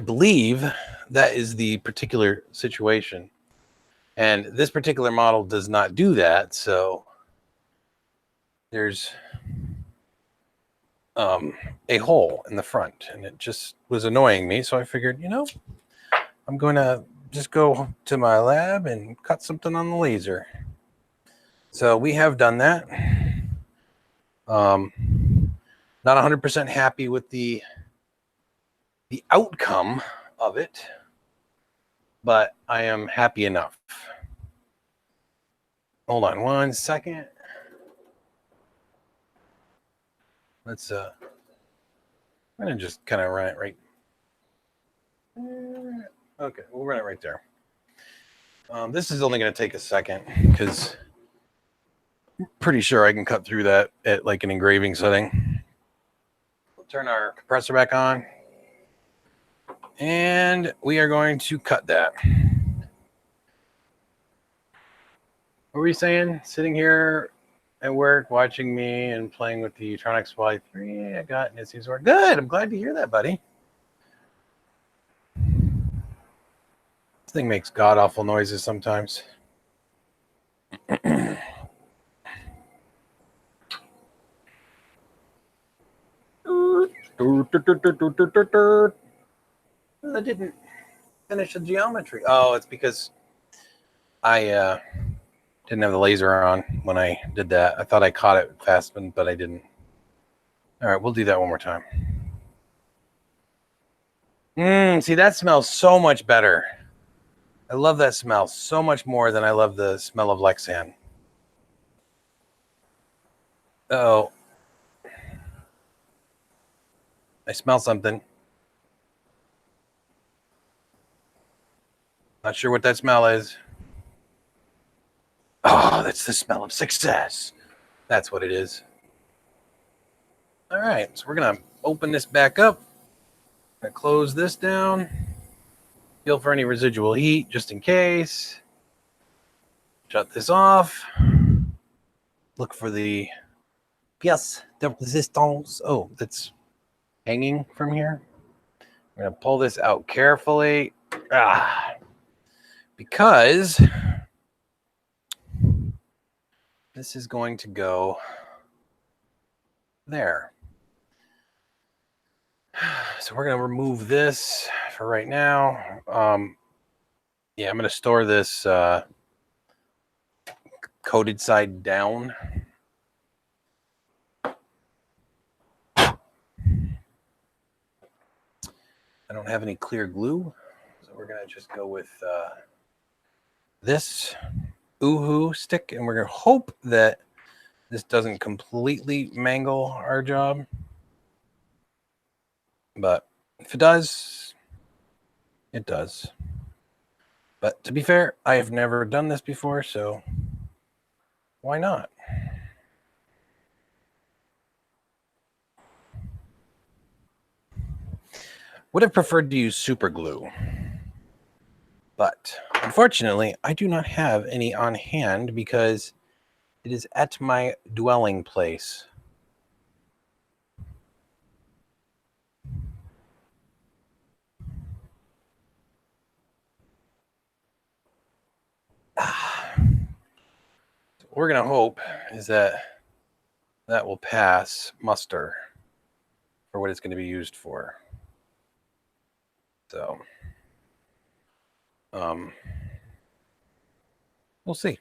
believe that is the particular situation. And this particular model does not do that. So there's a hole in the front, and it just was annoying me. So I figured, I'm going to just go to my lab and cut something on the laser. So we have done that. Not 100% happy with the outcome of it, but I am happy enough. Hold on one second. Let's I'm gonna just kind of run it right. Okay, we'll run it right there. This is only going to take a second because I'm pretty sure I can cut through that at like an engraving setting. We'll turn our compressor back on, and we are going to cut that. What were you saying? Sitting here at work, watching me and playing with the Utronics Y3. I got Nissy's work. Good. I'm glad to hear that, buddy. This thing makes god awful noises sometimes. That didn't finish the geometry. Oh, it's because I didn't have the laser on when I did that. I thought I caught it fast, but I didn't. All right, we'll do that one more time. See, that smells so much better. I love that smell so much more than I love the smell of Lexan. Oh, I smell something. Not sure what that smell is. Oh, that's the smell of success. That's what it is. All right, so we're going to open this back up. I'm going to close this down. Feel for any residual heat just in case. Shut this off. Look for the pièce de résistance. Oh, that's hanging from here. I'm going to pull this out carefully. Because this is going to go there. So we're going to remove this for right now. Yeah, I'm going to store this coated side down. I don't have any clear glue, so we're going to just go with this Oohoo stick, and we're going to hope that this doesn't completely mangle our job. But if it does, it does. But to be fair, I have never done this before, so why not? Would have preferred to use super glue, but unfortunately, I do not have any on hand because it is at my dwelling place. What we're going to hope is that that will pass muster for what it's going to be used for. So, we'll see.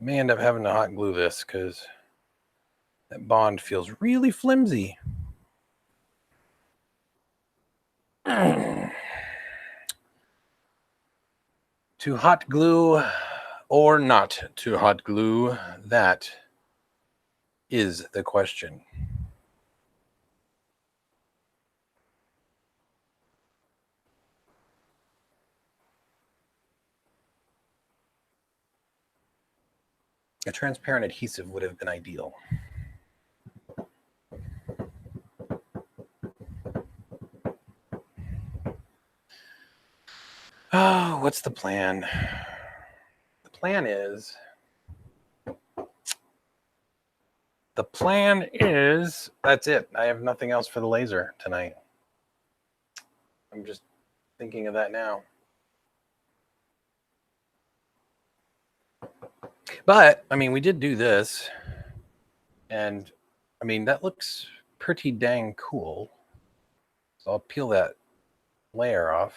May end up having to hot glue this because that bond feels really flimsy. To hot glue or not to hot glue, that is the question. A transparent adhesive would have been ideal. Oh, what's the plan? The plan is that's it. I have nothing else for the laser tonight. I'm just thinking of that now. But I mean, we did do this, and I mean, that looks pretty dang cool. So I'll peel that layer off.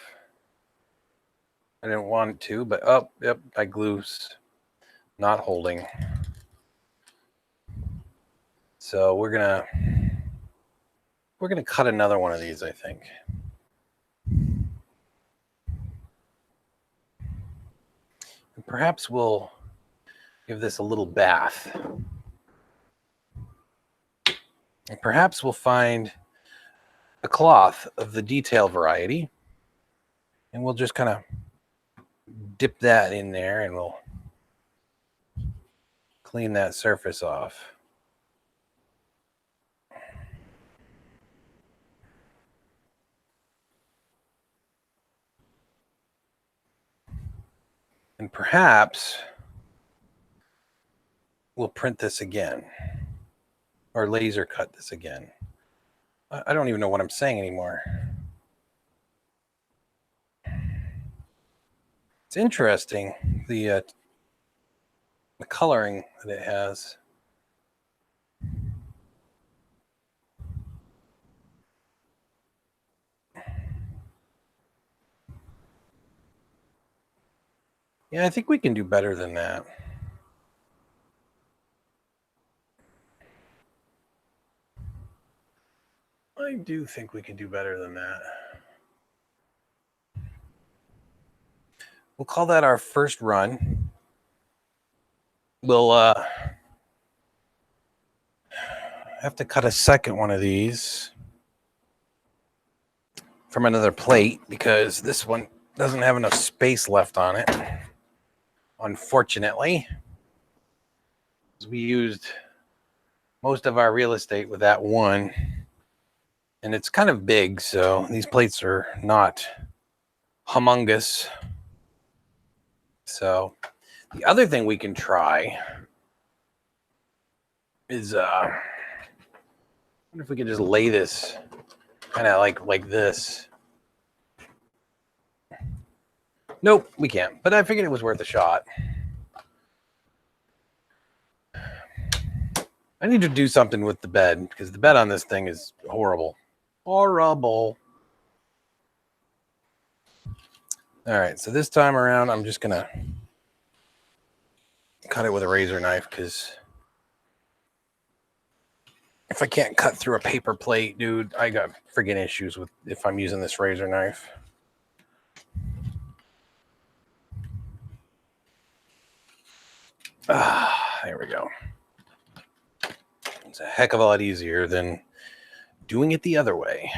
I didn't want to, but oh, yep, my glue's not holding. So we're gonna cut another one of these, I think. And perhaps we'll give this a little bath. And perhaps we'll find a cloth of the detail variety, and we'll just kind of dip that in there, and we'll clean that surface off. And perhaps we'll print this again, or laser cut this again. I don't even know what I'm saying anymore. It's interesting, the coloring that it has. Yeah, I think we can do better than that. I do think we can do better than that. We'll call that our first run. We'll have to cut a second one of these from another plate because this one doesn't have enough space left on it, unfortunately. We used most of our real estate with that one, and it's kind of big, so these plates are not humongous. So the other thing we can try is I wonder if we could just lay this kind of like this. Nope, we can't, but I figured it was worth a shot. I need to do something with the bed because the bed on this thing is horrible. Horrible. All right, so this time around, I'm just gonna cut it with a razor knife because if I can't cut through a paper plate, dude, I got friggin' issues with if I'm using this razor knife. There we go. It's a heck of a lot easier than doing it the other way.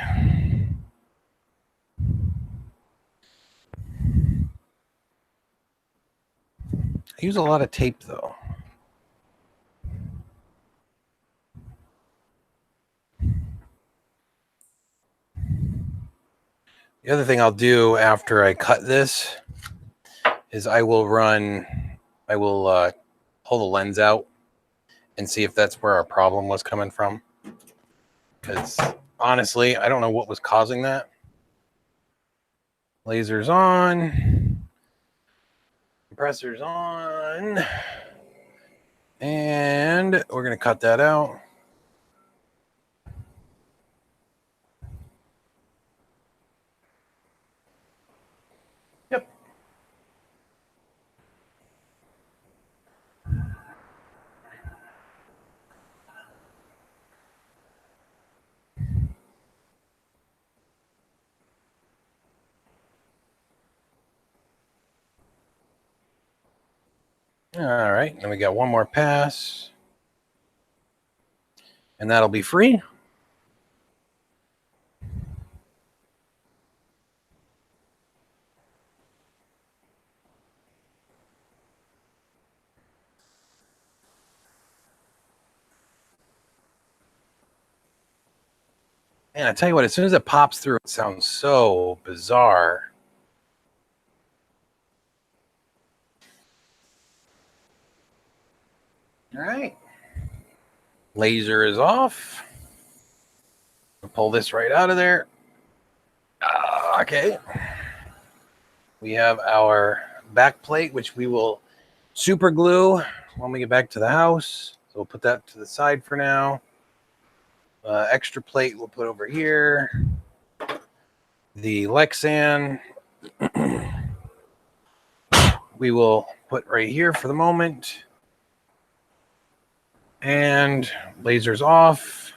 I use a lot of tape though. The other thing I'll do after I cut this is I will pull the lens out and see if that's where our problem was coming from. Because honestly, I don't know what was causing that. Lasers on, compressors on, and we're going to cut that out. Yep. All right, then we got one more pass, and that'll be free. And I tell you what, as soon as it pops through, it sounds so bizarre. All right. Laser is off. I'll pull this right out of there. Okay. We have our back plate, which we will super glue when we get back to the house. So we'll put that to the side for now. Extra plate we'll put over here. The Lexan we will put right here for the moment. And laser's off.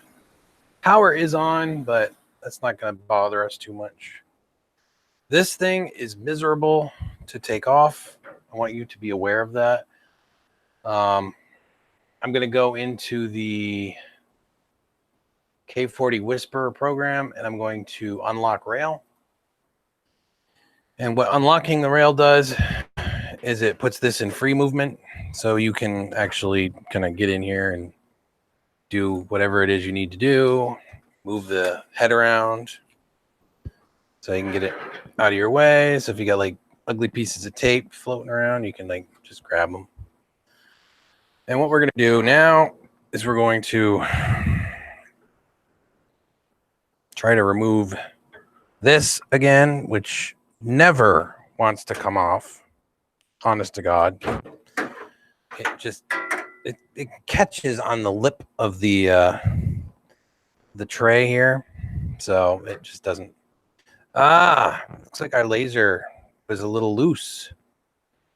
Power is on, but that's not going to bother us too much. This thing is miserable to take off. I want you to be aware of that. I'm going to go into the K40 Whisperer program, and I'm going to unlock rail. And what unlocking the rail does is it puts this in free movement, so you can actually kind of get in here and do whatever it is you need to do. Move the head around so you can get it out of your way. So if you got like ugly pieces of tape floating around, you can like just grab them. And what we're going to do now is we're going to try to remove this again, which never wants to come off. Honest to God. It catches on the lip of the tray here. So it just doesn't. Looks like our laser was a little loose.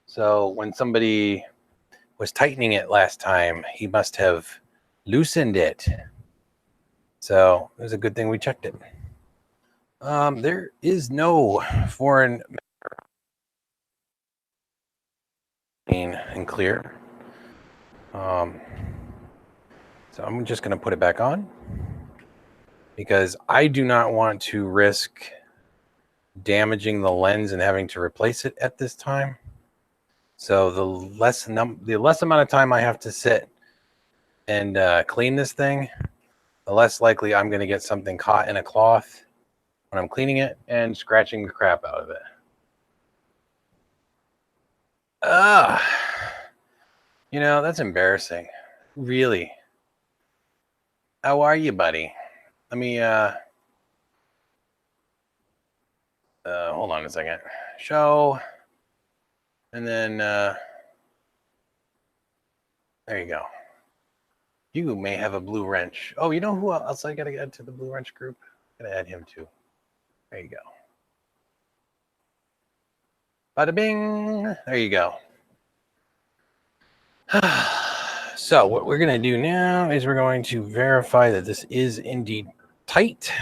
So when somebody was tightening it last time, he must have loosened it. So it was a good thing we checked it. There is no foreign and clear. So I'm just going to put it back on because I do not want to risk damaging the lens and having to replace it at this time. So the less amount of time I have to sit and clean this thing, the less likely I'm going to get something caught in a cloth when I'm cleaning it and scratching the crap out of it. You know, that's embarrassing. Really. How are you, buddy? Let me hold on a second. Show. And then there you go. You may have a blue wrench. Oh, you know who else I gotta add to the blue wrench group? Gotta add him too. There you go. Bada bing. There you go. So what we're going to do now is we're going to verify that this is indeed tight,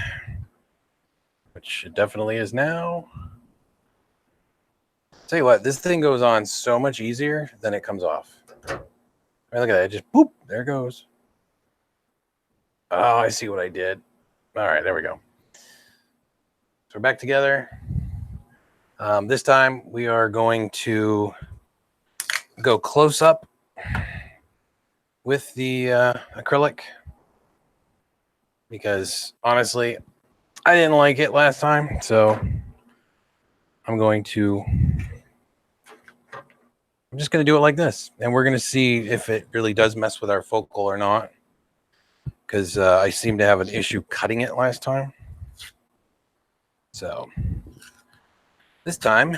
which it definitely is now. Tell you what, this thing goes on so much easier than it comes off. I mean, look at that. It just boop, there it goes. Oh, I see what I did. All right, there we go. So we're back together. This time we are going to go close up with the acrylic because honestly, I didn't like it last time. So I'm just going to do it like this. And we're going to see if it really does mess with our focal or not. Because I seem to have an issue cutting it last time. So this time,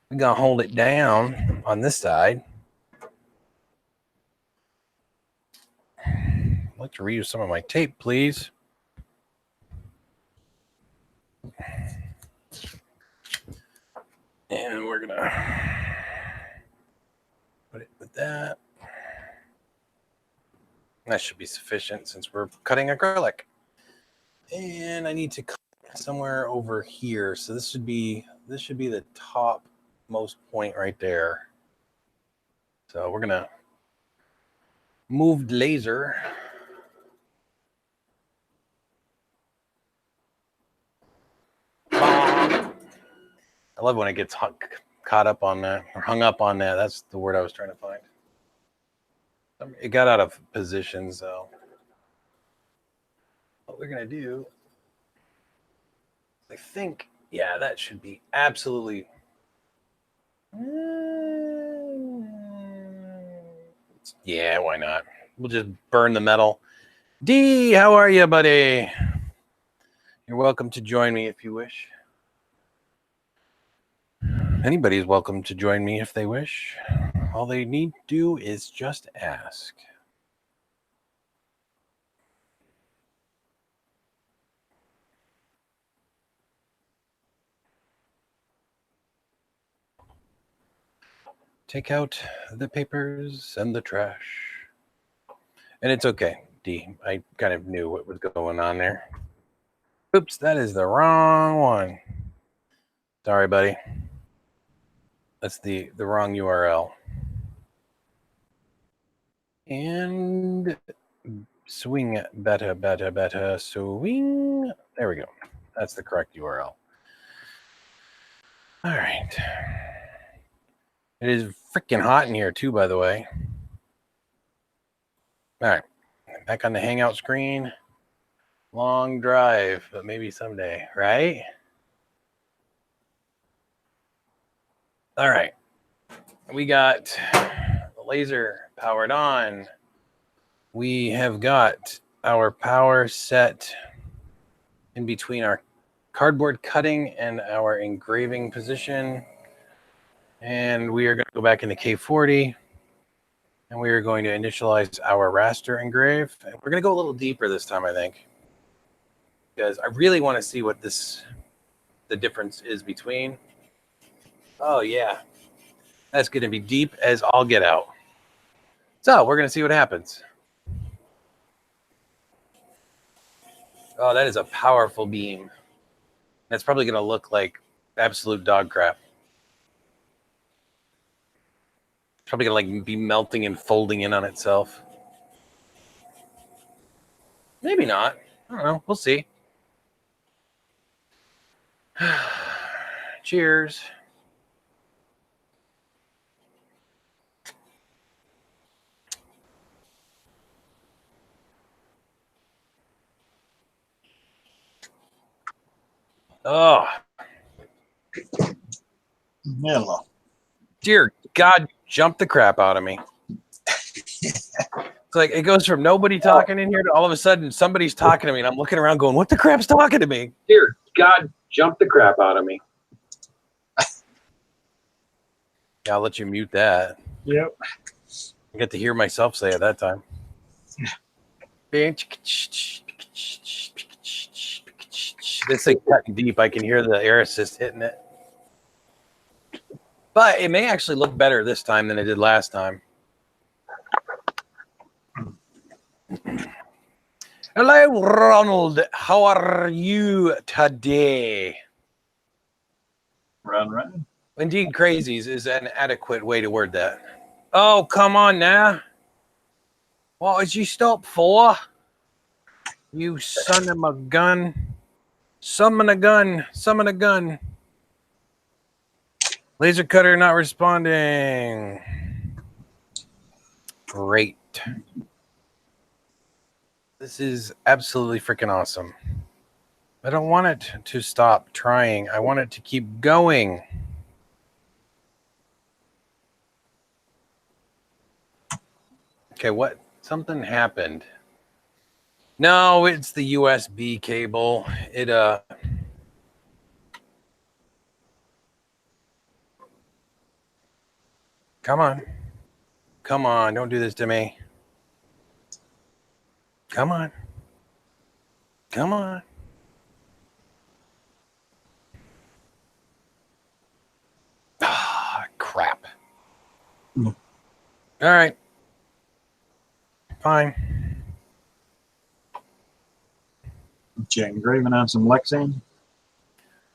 we're going to hold it down on this side. I'd like to reuse some of my tape, please. And we're going to put it with that. That should be sufficient since we're cutting acrylic. And I need to cut somewhere over here. So this should be the top most point right there. So we're going to move the laser. I love when it gets caught up on that or hung up on that. That's the word I was trying to find. It got out of position, so what we're going to do, I think, yeah, that should be absolutely. Yeah, why not? We'll just burn the metal. D, how are you, buddy? You're welcome to join me if you wish. Anybody's welcome to join me if they wish. All they need to do is just ask. Take out the papers and the trash. And it's okay, D. I kind of knew what was going on there. Oops, that is the wrong one. Sorry, buddy. That's the wrong URL. And swing better, swing. There we go. That's the correct URL. All right. It is freaking hot in here too, by the way. All right. Back on the Hangout screen. Long drive, but maybe someday, right? All right. We got the laser powered on. We have got our power set in between our cardboard cutting and our engraving position. And we are going to go back into K40 and we are going to initialize our raster engrave. And we're going to go a little deeper this time, I think, because I really want to see what the difference is between. Oh, yeah. That's going to be deep as all get out. So we're going to see what happens. Oh, that is a powerful beam. That's probably going to look like absolute dog crap. Probably going to like be melting and folding in on itself. Maybe not. I don't know. We'll see. Cheers. Oh. Hello. Dear God, jump the crap out of me. It's like it goes from nobody talking in here to all of a sudden somebody's talking to me and I'm looking around going, what the crap's talking to me? Dear God, jump the crap out of me. Yeah, I'll let you mute that. Yep. I get to hear myself say it that time. This thing cutting deep. I can hear the air assist hitting it. But it may actually look better this time than it did last time. Hello, Ronald. How are you today? Run. Indeed, crazies is an adequate way to word that. Oh, come on now. What did you stop for? You son of a gun. Summon a gun. Summon a gun. Laser cutter not responding. Great. This is absolutely freaking awesome. I don't want it to stop trying. I want it to keep going. Okay, what? Something happened. No, it's the USB cable. Come on. Come on, don't do this to me. Come on. Come on. Ah, crap. All right. Fine. You engraving on some Lexan?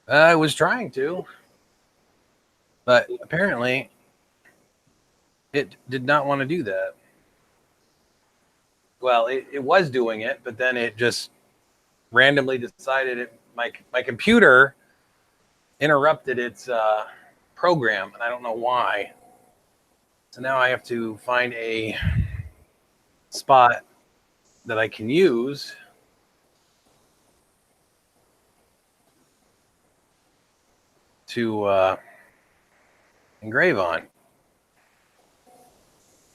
I was trying to, but apparently it did not want to do that. Well, it was doing it, but then it just randomly decided my computer interrupted its program, and I don't know why. So now I have to find a spot that I can use to engrave on.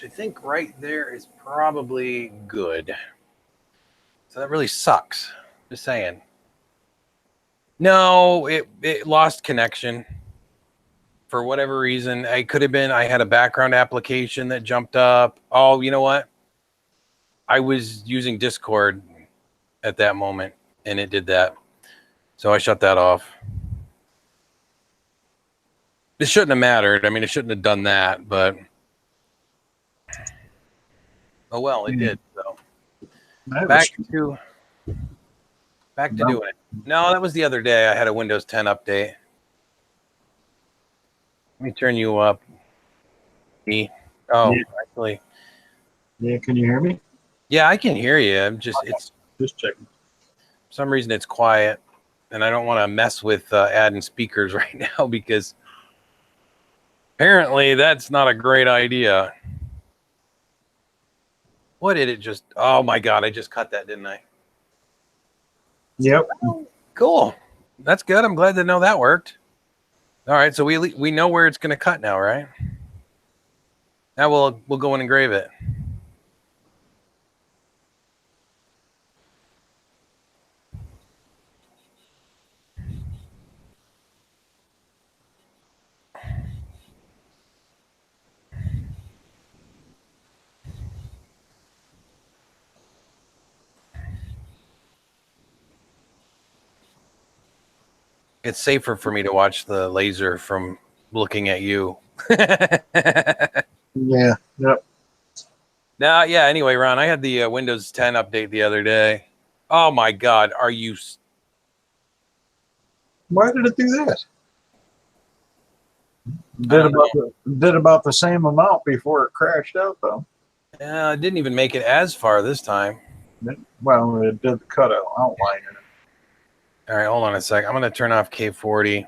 I think right there is probably good. So that really sucks. Just saying. No, it lost connection for whatever reason. I could have been, I had a background application that jumped up. Oh, you know what? I was using Discord at that moment and it did that. So I shut that off. This shouldn't have mattered. I mean, it shouldn't have done that, but oh well, it did. So back to doing it. No, that was the other day. I had a Windows 10 update. Let me turn you up. Oh, Yeah. actually. Yeah, can you hear me? Yeah, I can hear you. I'm just checking. For some reason it's quiet, and I don't want to mess with adding speakers right now because apparently that's not a great idea. What did it just? Oh my God! I just cut that, didn't I? Yep. Oh, cool. That's good. I'm glad to know that worked. All right, so we know where it's going to cut now, right? Now we'll go and engrave it. It's safer for me to watch the laser from looking at you. Yeah. Yep. Now, yeah. Anyway, Ron, I had the Windows 10 update the other day. Oh my God, are you? Why did it do that? Did about the same amount before it crashed out, though. It didn't even make it as far this time. Well, it did the cutout outline in it. All right, hold on a sec. I'm going to turn off K40.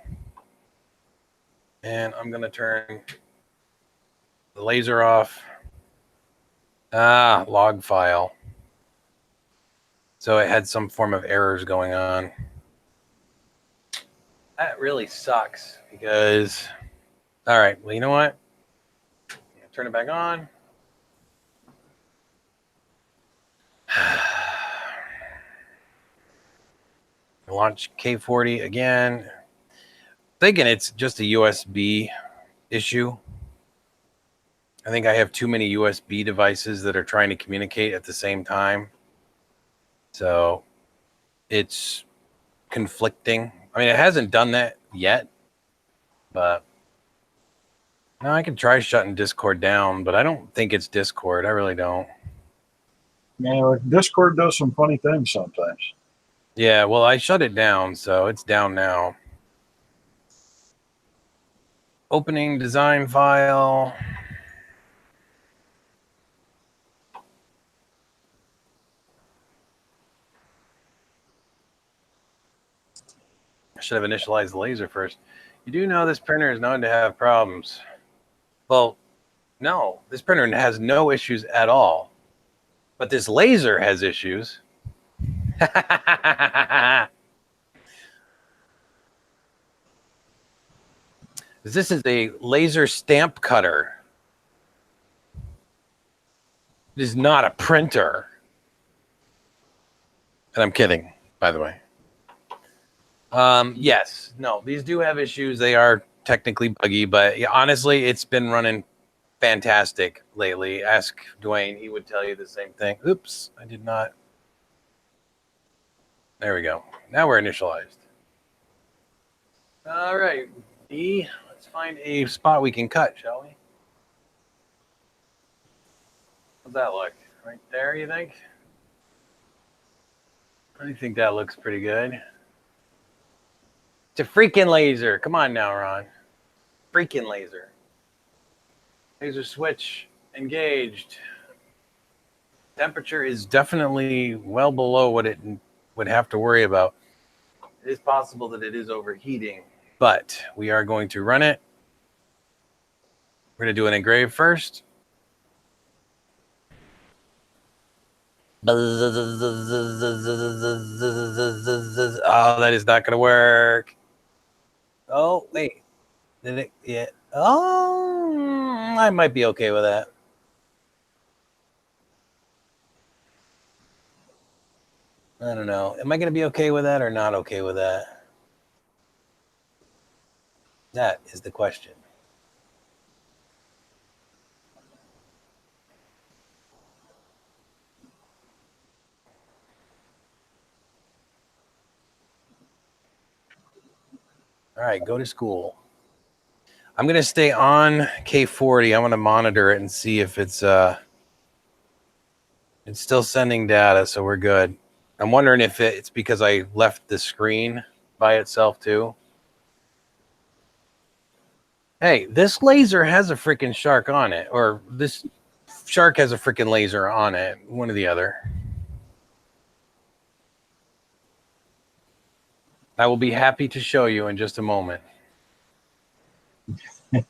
And I'm going to turn the laser off. Log file. So it had some form of errors going on. That really sucks because, all right, well, you know what? Turn it back on. Launch K40 again. Thinking it's just a USB issue. I think I have too many USB devices that are trying to communicate at the same time. So it's conflicting. I mean, it hasn't done that yet, but no, I can try shutting Discord down, but I don't think it's Discord. I really don't. Yeah, Discord does some funny things sometimes. Yeah, well, I shut it down, so it's down now. Opening design file. should have initialized the laser first. You do know this printer is known to have problems. Well, no, this printer has no issues at all. But this laser has issues. This is a laser stamp cutter. It is not a printer. And I'm kidding, by the way. Yes, no, these do have issues. They are technically buggy, but yeah, honestly, it's been running fantastic lately. Ask Dwayne, he would tell you the same thing. Oops, I did not. There we go. Now we're initialized. All right, D, let's find a spot we can cut, shall we? How's that look? Right there, you think? I think that looks pretty good. It's a freaking laser. Come on now, Ron. Freaking laser. Laser switch engaged. Temperature is definitely well below what it would have to worry about. It is possible that it is overheating, but we are going to run it. We're going to do an engrave first. Oh, that is not going to work. Oh, wait. Did it? Yeah. Oh, I might be okay with that. I don't know. Am I going to be okay with that or not okay with that? That is the question. All right, go to school. I'm going to stay on K40. I'm going to monitor it and see if it's still sending data, so we're good. I'm wondering if it's because I left the screen by itself too. Hey, this laser has a freaking shark on it, or this shark has a freaking laser on it, one or the other. I will be happy to show you in just a moment. It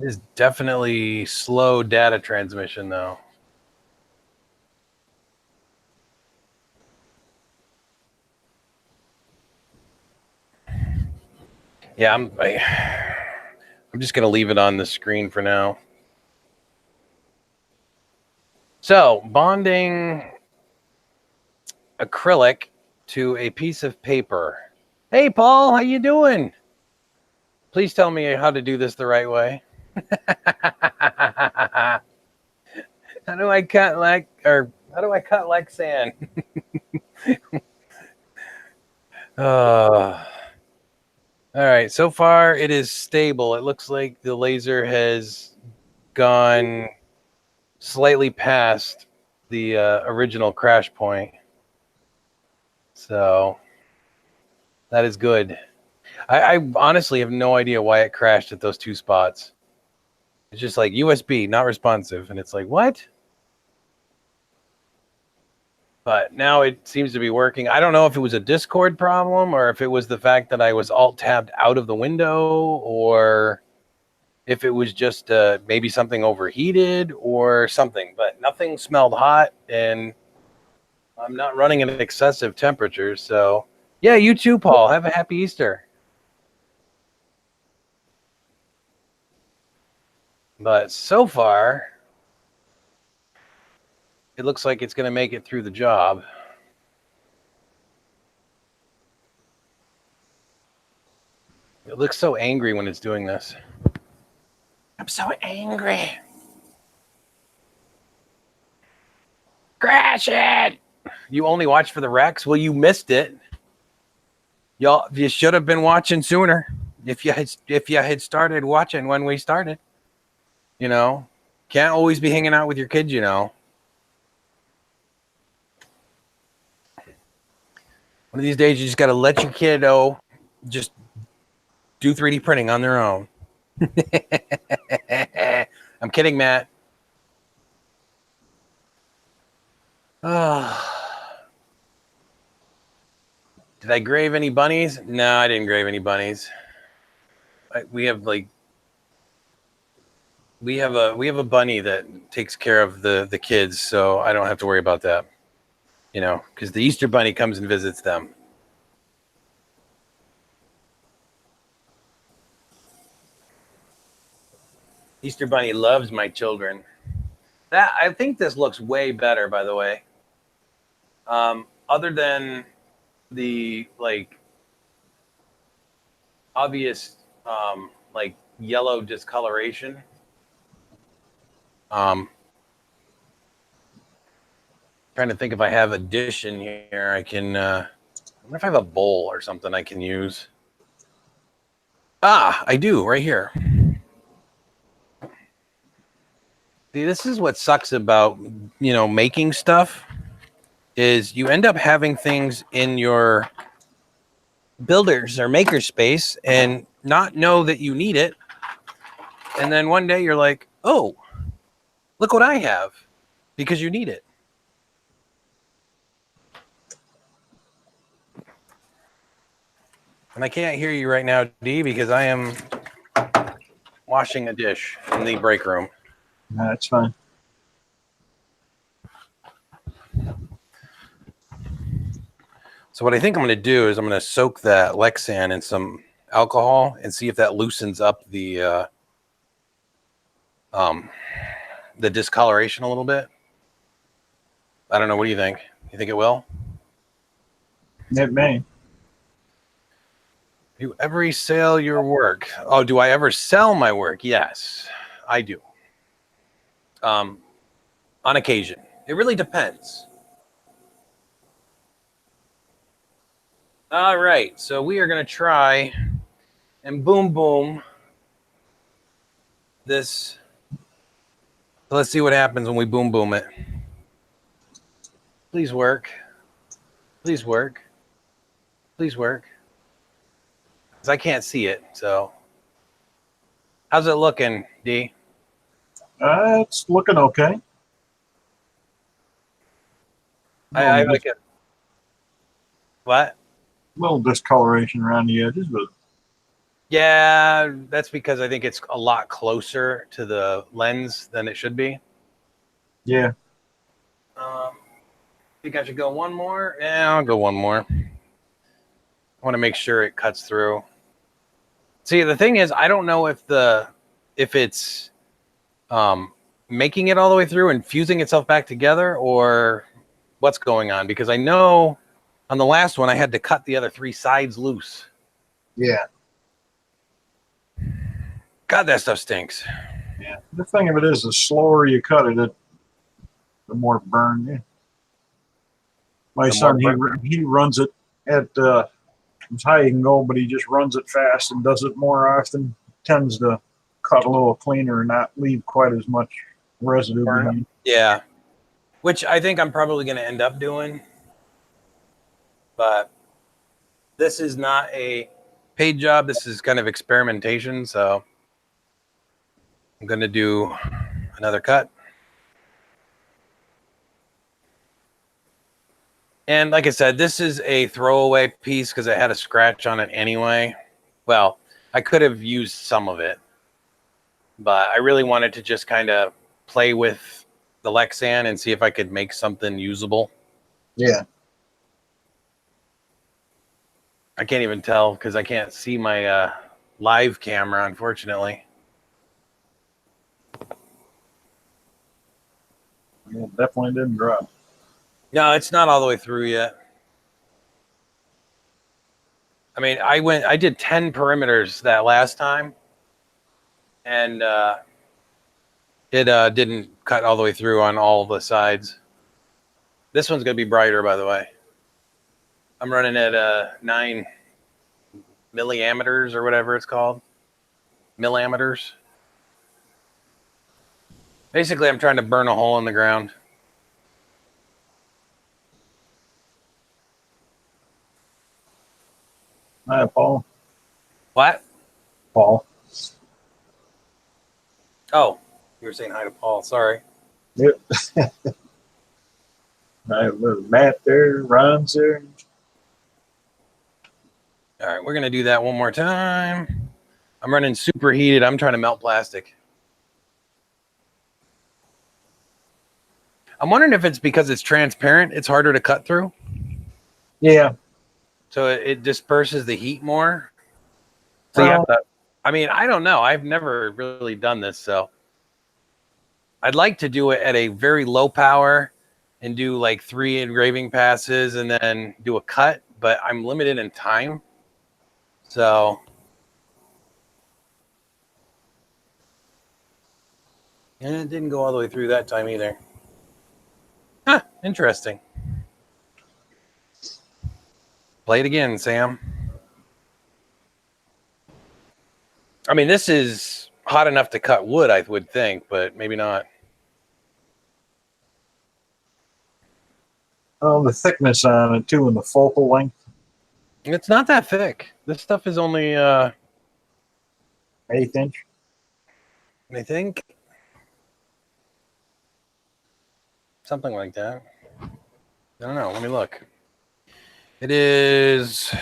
is definitely slow data transmission, though. Yeah, I'm just going to leave it on the screen for now. So, bonding acrylic to a piece of paper. Hey, Paul, how you doing? Please tell me how to do this the right way. How do I cut like sand? All right, so far it is stable. It looks like the laser has gone slightly past the original crash point. So that is good. I honestly have no idea why it crashed at those two spots. It's just like USB, not responsive. And it's like, what? But now it seems to be working. I don't know if it was a Discord problem or if it was the fact that I was alt-tabbed out of the window or if it was just maybe something overheated or something. But nothing smelled hot, and I'm not running at excessive temperatures. So, yeah, you too, Paul. Have a happy Easter. But so far, it looks like it's going to make it through the job. It looks so angry when it's doing this. I'm so angry. Crash it. You only watch for the wrecks? Well, you missed it. Y'all, you should have been watching sooner. If you had started watching when we started. You know, can't always be hanging out with your kids, you know. One of these days, you just got to let your kiddo just do 3D printing on their own. I'm kidding, Matt. Did I grave any bunnies? No, I didn't grave any bunnies. We have a bunny that takes care of the kids, so I don't have to worry about that. You know, because the Easter bunny comes and visits them. Easter bunny loves my children. I think this looks way better, by the way. Other than the like obvious like yellow discoloration. Trying to think if I have a dish in here. I can. I wonder if I have a bowl or something I can use. Ah, I do right here. See, this is what sucks about making stuff is you end up having things in your builders or maker space and not know that you need it, and then one day you're like, oh, look what I have, because you need it. And I can't hear you right now, D, because I am washing a dish in the break room. No, that's fine. So what I think I'm going to do is I'm going to soak that Lexan in some alcohol and see if that loosens up the discoloration a little bit. I don't know. What do you think? You think it will? It may. Do you ever sell your work? Oh, do I ever sell my work? Yes, I do. On occasion. It really depends. All right, so we are going to try and boom this. So let's see what happens when we boom it. Please work. Please work. Please work. Because I can't see it, so. How's it looking, D? It's looking okay. I like it. What? Little discoloration around the edges, but Yeah, that's because I think it's a lot closer to the lens than it should be. yeah. Think I should go one more? Yeah, I'll go one more. I want to make sure it cuts through. See, the thing is, I don't know if it's making it all the way through and fusing itself back together, or what's going on, because I know on the last one I had to cut the other 3 sides loose. Yeah. God, that stuff stinks. Yeah. The thing of it is, the slower you cut it, the more burn. Yeah. My son, he runs it at as high he can go, but he just runs it fast and does it more often. Tends to cut a little cleaner and not leave quite as much residue behind. Yeah, which I think I'm probably going to end up doing. But this is not a paid job. This is kind of experimentation. So I'm going to do another cut. And like I said, this is a throwaway piece because it had a scratch on it anyway. Well, I could have used some of it, but I really wanted to just kind of play with the Lexan and see if I could make something usable. Yeah. I can't even tell because I can't see my live camera, unfortunately. Yeah, definitely didn't drop. No, it's not all the way through yet. I mean, I did 10 perimeters that last time, and it didn't cut all the way through on all the sides. This one's going to be brighter, by the way. I'm running at 9 milliammeters or whatever it's called. Milliammeters. Basically, I'm trying to burn a hole in the ground. Hi, Paul. What? Paul. Oh, you were saying hi to Paul. Sorry. Yep. I have Matt there, Ron's there. All right, we're going to do that one more time. I'm running superheated. I'm trying to melt plastic. I'm wondering if it's because it's transparent, it's harder to cut through. Yeah. So it disperses the heat more. So Well, I mean, I don't know. I've never really done this. So I'd like to do it at a very low power and do like 3 engraving passes and then do a cut, but I'm limited in time. So and it didn't go all the way through that time either. Huh, interesting. Play it again, Sam. I mean, this is hot enough to cut wood, I would think, but maybe not. the thickness on it too, and the focal length. It's not that thick. This stuff is only, 1/8 inch. I think, something like that. I don't know. Let me look. It is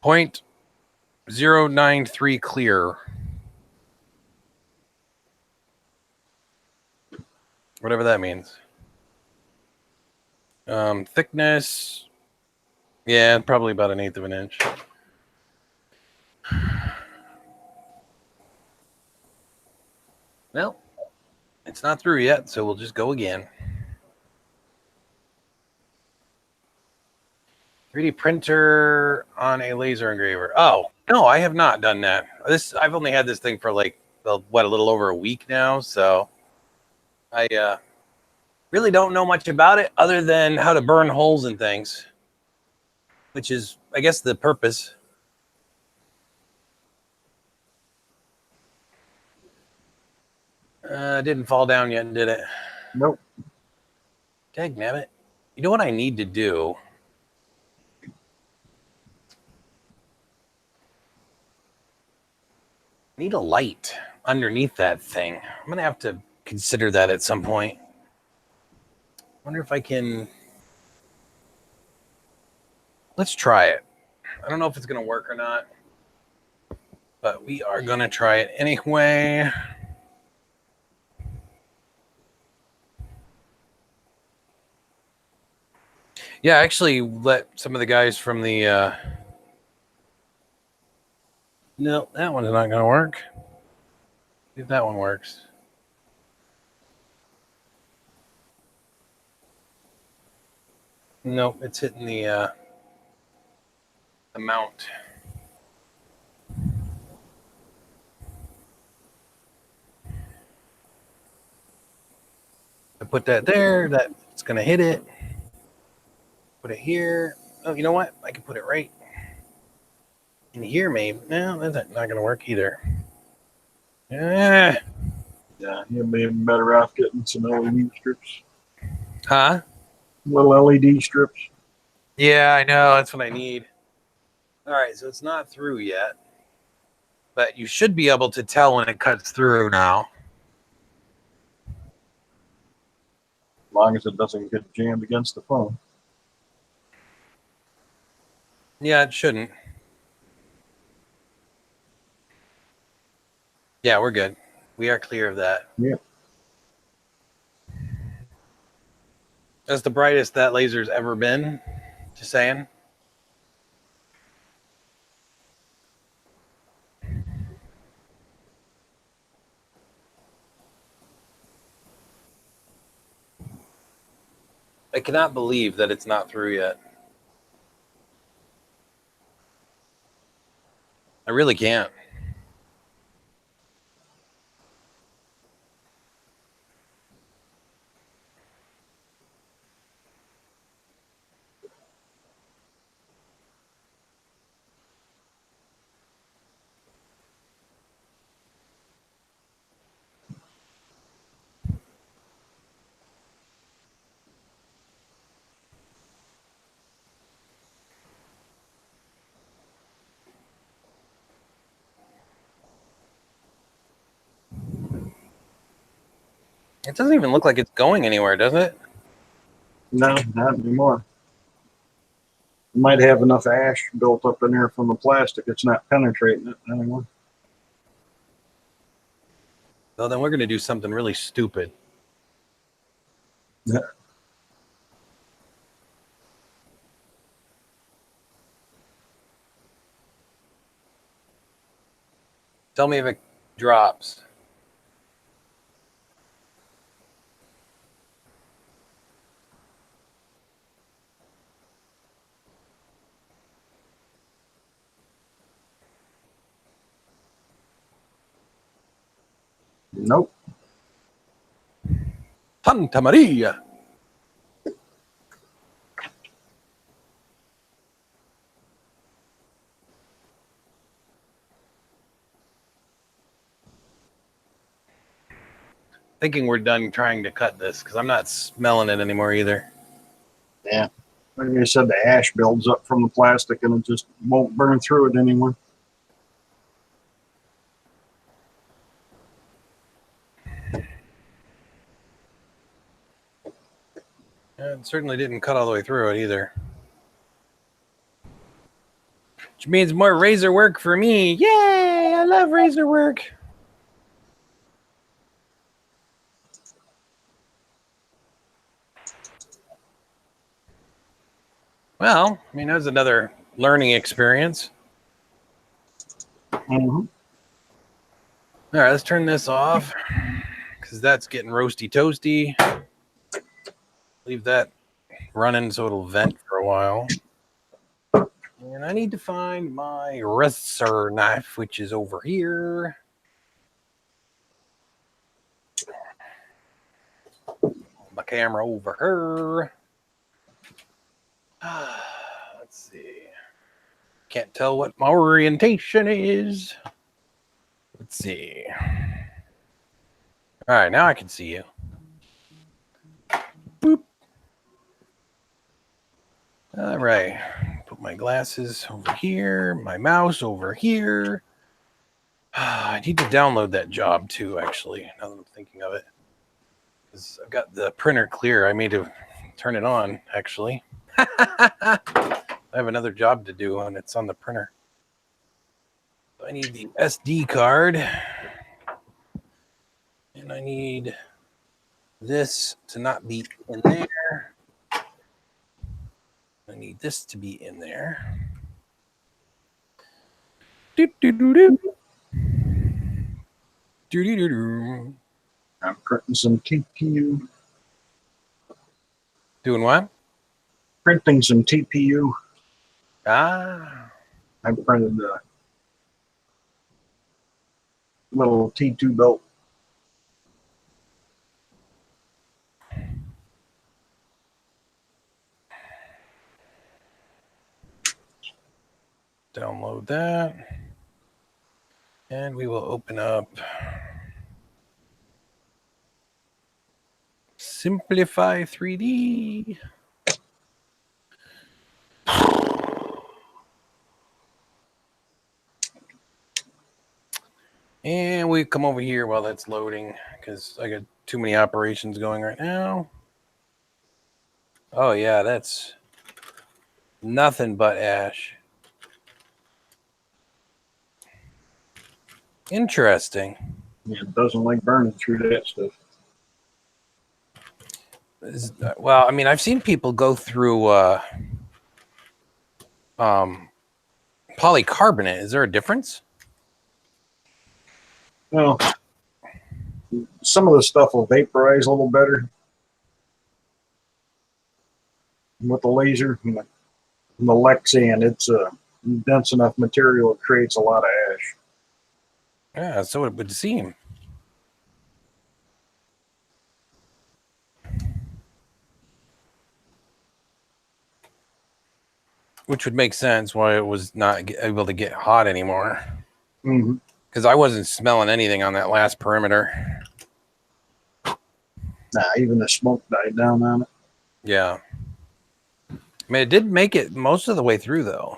0.093 clear. Whatever that means. Thickness, yeah, probably about 1/8 of an inch. Well, it's not through yet, so we'll just go again. 3D printer on a laser engraver. Oh, no, I have not done that. I've only had this thing for like, a little over a week now, so I really don't know much about it other than how to burn holes in things, which is, I guess, the purpose. Didn't fall down yet, did it? Nope. Dang nabbit. You know what I need to do? I need a light underneath that thing. I'm going to have to consider that at some point. Wonder if I can... Let's try it. I don't know if it's going to work or not, but we are going to try it anyway. Yeah, I actually let some of the guys from the... No, that one's not going to work. See if that one works. Nope, it's hitting the mount. I put that there, that's going to hit it. Put it here. Oh, you know what? I can put it right in here, maybe. No, that's not going to work either. Yeah, you'd be better off getting some LED strips. Huh? Little LED strips. Yeah, I know. That's what I need. All right, so it's not through yet, but you should be able to tell when it cuts through now. As long as it doesn't get jammed against the phone. Yeah, it shouldn't. Yeah, we're good. We are clear of that. Yeah. That's the brightest that laser's ever been. Just saying. I cannot believe that it's not through yet. I really can't. It doesn't even look like it's going anywhere, does it? No, not anymore. It might have enough ash built up in there from the plastic. It's not penetrating it anymore. So then we're going to do something really stupid. Yeah. Tell me if it drops. Nope. Santa Maria. Thinking we're done trying to cut this because I'm not smelling it anymore either. Yeah. Like I said, the ash builds up from the plastic and it just won't burn through it anymore. It certainly didn't cut all the way through it either. Which means more razor work for me. Yay! I love razor work. Well, I mean, that was another learning experience. Mm-hmm. All right, let's turn this off because that's getting roasty toasty. Leave that running so it'll vent for a while. And I need to find my razor knife, which is over here. My camera over here. Let's see. Can't tell what my orientation is. Let's see. All right, now I can see you. Boop. All right. Put my glasses over here, my mouse over here. I need to download that job too, actually, now that I'm thinking of it. Because I've got the printer clear. I need to turn it on, actually. I have another job to do, and it's on the printer. So I need the SD card. And I need this to not be in there. I need this to be in there. I'm printing some TPU. Doing what? Printing some TPU. Ah. I printed a little T2 belt. Download that. And we will open up Simplify 3D. And we come over here while that's loading because I got too many operations going right now. Oh, yeah, that's nothing but ash. Interesting. Yeah, it doesn't like burning through that stuff. Well, I mean, I've seen people go through polycarbonate. Is there a difference? Well, some of the stuff will vaporize a little better with the laser. And the Lexan, it's a dense enough material, it creates a lot of ash. Yeah, so it would seem. Which would make sense why it was not able to get hot anymore. Mm-hmm. Because I wasn't smelling anything on that last perimeter. Nah, even the smoke died down on it. Yeah. I mean, it did make it most of the way through, though.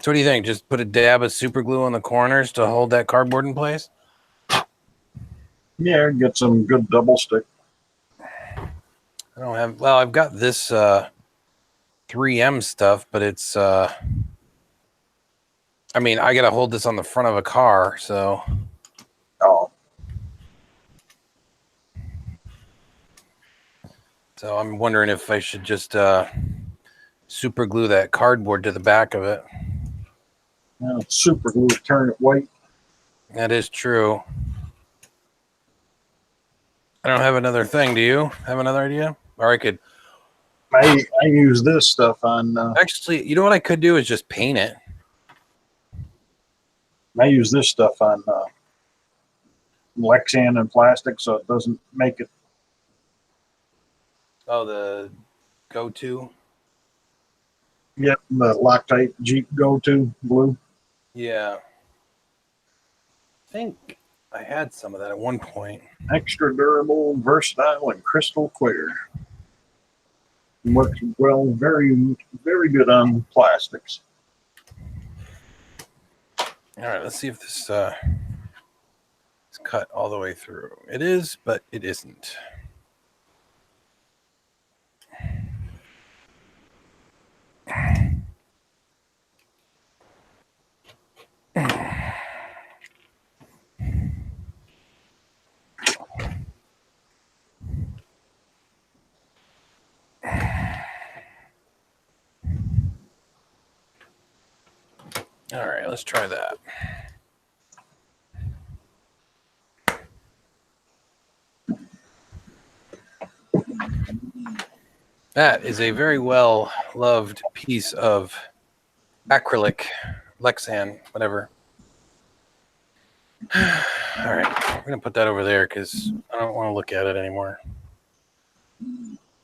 So what do you think? Just put a dab of super glue on the corners to hold that cardboard in place? Yeah, get some good double stick. I don't have, well, I've got this 3M stuff, but it's, I mean, I got to hold this on the front of a car, so. Oh, So I'm wondering if I should just super glue that cardboard to the back of it. yeah, super glue, turn it white. That is true. I don't have another thing. Do you have another idea? Or I could. I use this stuff on. Actually, you know what I could do is just paint it. I use this stuff on Lexan and plastic, so it doesn't make it. Oh, the go-to. Yep, the Loctite Jeep Go-To glue. Yeah. I think I had some of that at one point. Extra durable, versatile, and crystal clear. Works well, very, very good on plastics. All right, let's see if this is cut all the way through. It is, but it isn't. All right, let's try that. That is a very well loved piece of acrylic, Lexan, whatever. All right, we're gonna put that over there because I don't want to look at it anymore.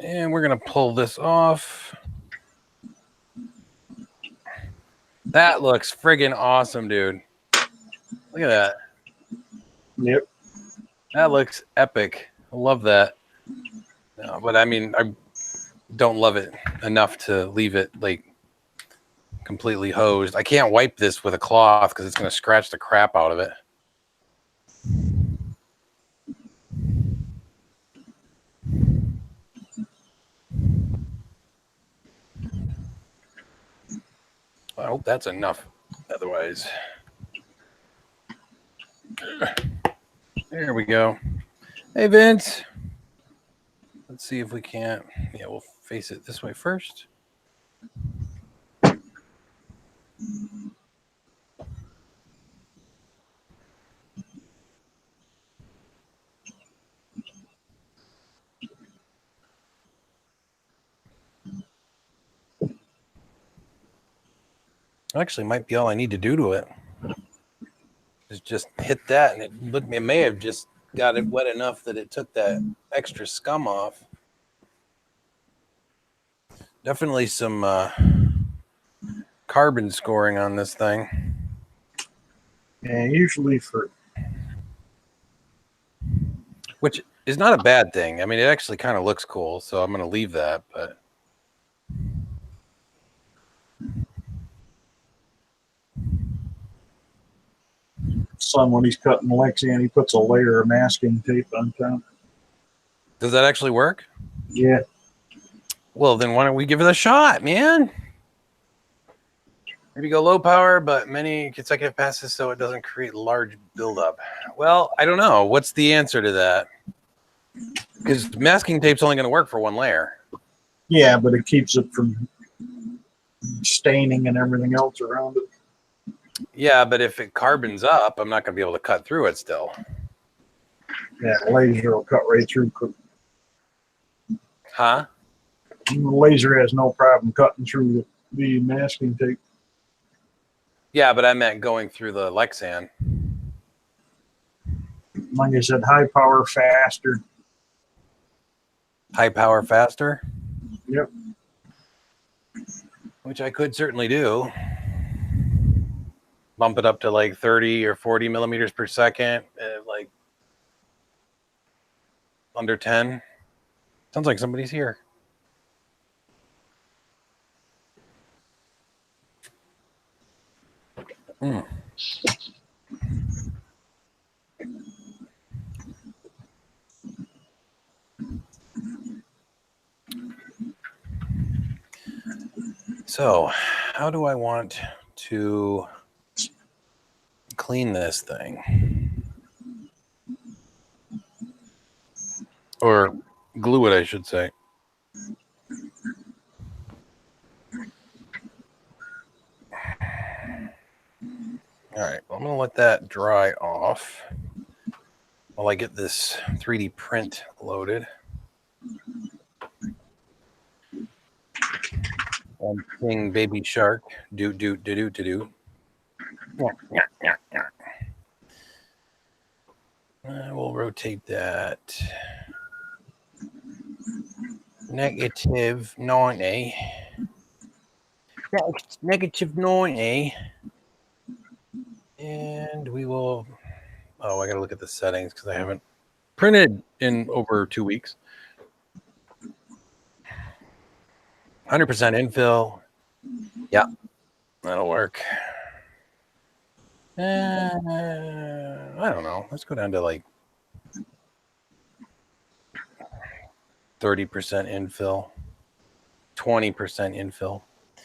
And we're gonna pull this off. That looks friggin' awesome, dude. Look at that. Yep. That looks epic. I love that. No, but I mean, I don't love it enough to leave it like completely hosed. I can't wipe this with a cloth because it's gonna scratch the crap out of it. I hope that's enough. Otherwise, there we go. Hey, Vince. Let's see if we can't. Yeah, we'll face it this way first. Actually, might be all I need to do to it. Is just hit that, and it may have just got it wet enough that it took that extra scum off. Definitely some carbon scoring on this thing. Yeah, usually for. Which is not a bad thing. I mean, it actually kind of looks cool, so I'm going to leave that, but. Son, when he's cutting Lexan, he puts a layer of masking tape on top. Does that actually work? Yeah. Well, then why don't we give it a shot, man? Maybe go low power, but many consecutive passes so it doesn't create large buildup. Well, I don't know. What's the answer to that? Because masking tape's only going to work for one layer. Yeah, but it keeps it from staining and everything else around it. Yeah, but if it carbons up, I'm not going to be able to cut through it still. Yeah, laser will cut right through. Huh? The laser has no problem cutting through the masking tape. Yeah, but I meant going through the Lexan. Like I said, high power, faster. High power faster? Yep. Which I could certainly do. Bump it up to like 30 or 40 millimeters per second, like under 10. Sounds like somebody's here. Mm. So, how do I want to clean this thing? Or glue it, I should say. All right, I'm going to let that dry off while I get this 3D print loaded. I'm seeing Baby Shark do. We'll rotate that. Negative 90. Negative 90. And we will. Oh, I got to look at the settings because I haven't printed in over 2 weeks. 100% infill. Yeah, that'll work. I don't know. Let's go down to like 30% infill, 20% infill. How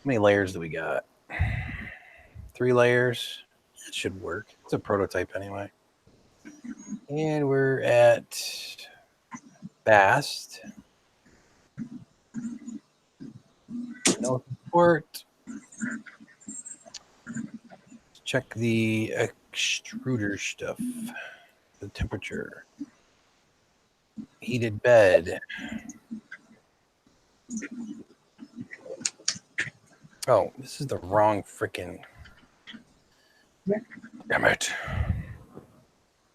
many layers do we got? 3 layers. It should work. It's a prototype anyway. And we're at fast. No support. Check the extruder stuff. The temperature. Heated bed. Oh, this is the wrong freaking. Damn it.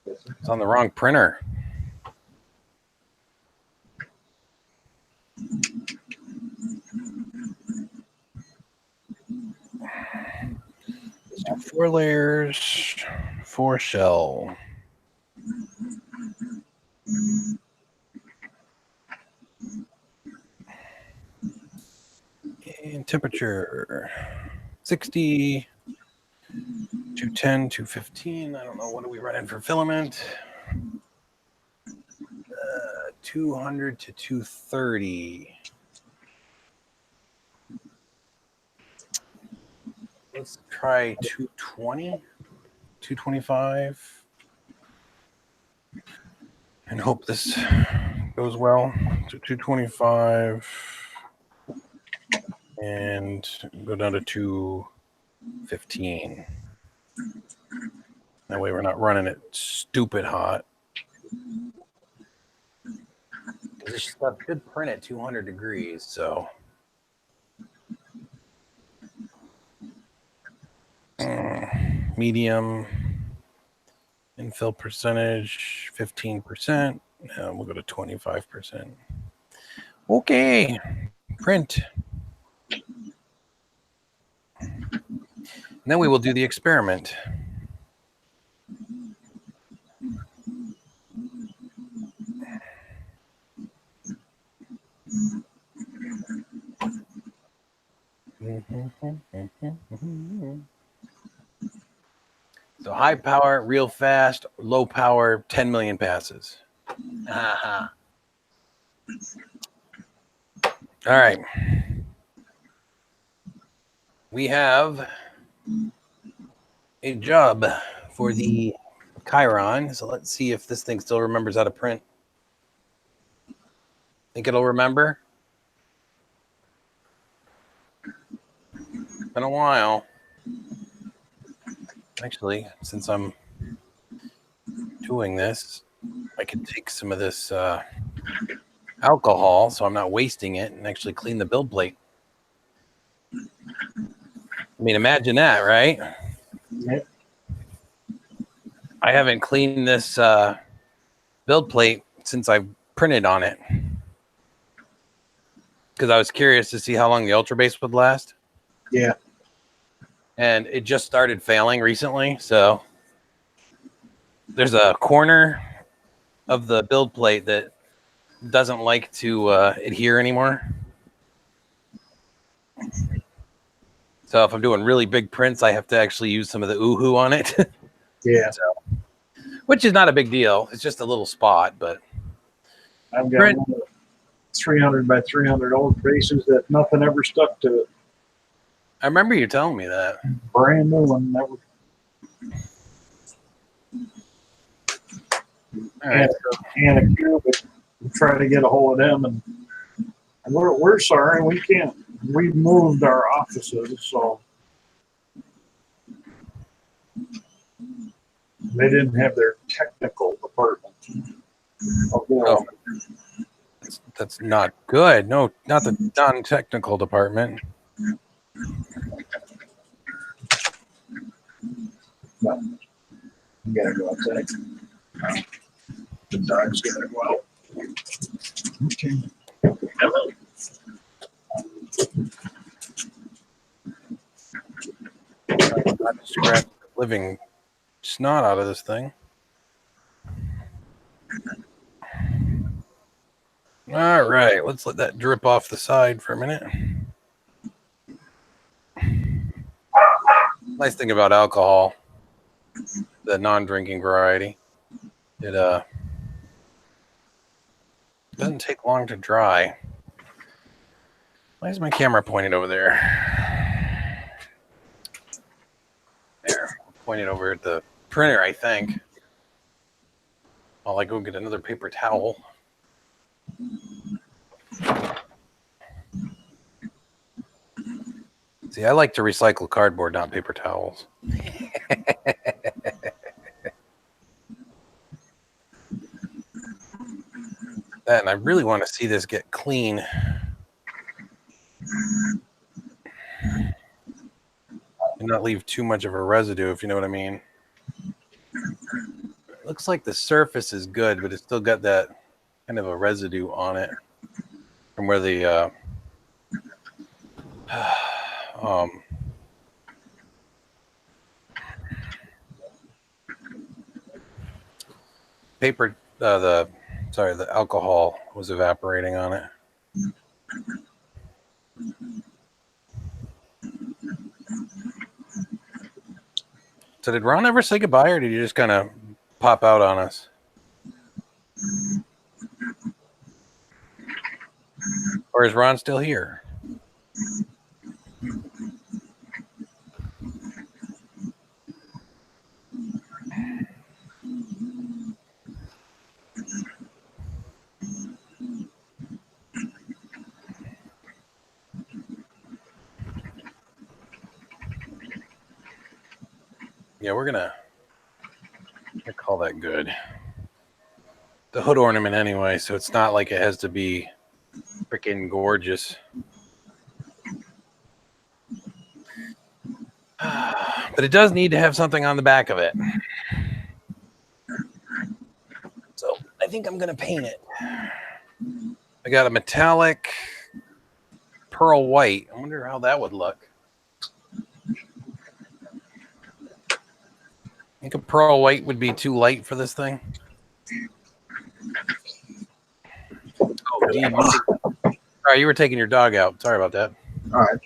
It's on the wrong printer. Let's do 4 layers, 4 shell. And temperature 60, 210, 215. I don't know. What are we running for filament? 200 to 230. Let's try 220, 225. And hope this goes well. So 225. And go down to 215. That way we're not running it stupid hot. This stuff should print at 200 degrees, so. Medium. Infill percentage, 15%. We'll go to 25%. Okay, print. And then we will do the experiment. So high power, real fast, low power, 10 million passes. Uh-huh. All right. We have a job for the Chiron. So let's see if this thing still remembers how to print. Think it'll remember? Been a while. Actually, since I'm doing this, I can take some of this alcohol so I'm not wasting it and actually clean the build plate. I mean, imagine that, right? Yep. I haven't cleaned this build plate since I printed on it because I was curious to see how long the Ultra Base would last. Yeah. And it just started failing recently, so there's a corner of the build plate that doesn't like to adhere anymore. So if I'm doing really big prints, I have to actually use some of the Oohoo on it. Yeah. So, which is not a big deal. It's just a little spot, but I've got 300 by 300 old faces that nothing ever stuck to it. I remember you telling me that. Brand new one. Never. All right. And a cube. Try to get a hold of them, and we're sorry we can't. We've moved our offices, so they didn't have their technical department. Oh, that's not good. No, not the non-technical department. No, you gotta go outside. The dog's gotta go out. Okay. Hello. I just scratched the living snot out of this thing. All right, let's let that drip off the side for a minute. Nice thing about alcohol, the non-drinking variety, it doesn't take long to dry. Why is my camera pointed over there? There, pointed over at the printer, I think. While I go get another paper towel. See, I like to recycle cardboard, not paper towels. And I really want to see this get clean. And not leave too much of a residue, if you know what I mean. It looks like the surface is good, but it's still got that kind of a residue on it from where the paper, the alcohol was evaporating on it. So did Ron ever say goodbye, or did you just kind of pop out on us? Or is Ron still here? Yeah, we're gonna call that good. The hood ornament anyway, so it's not like it has to be freaking gorgeous. But it does need to have something on the back of it. So I think I'm gonna paint it. I got a metallic pearl white. I wonder how that would look. I think a pearl white would be too light for this thing. Oh, Dean, sorry, you were taking your dog out. Sorry about that. All right,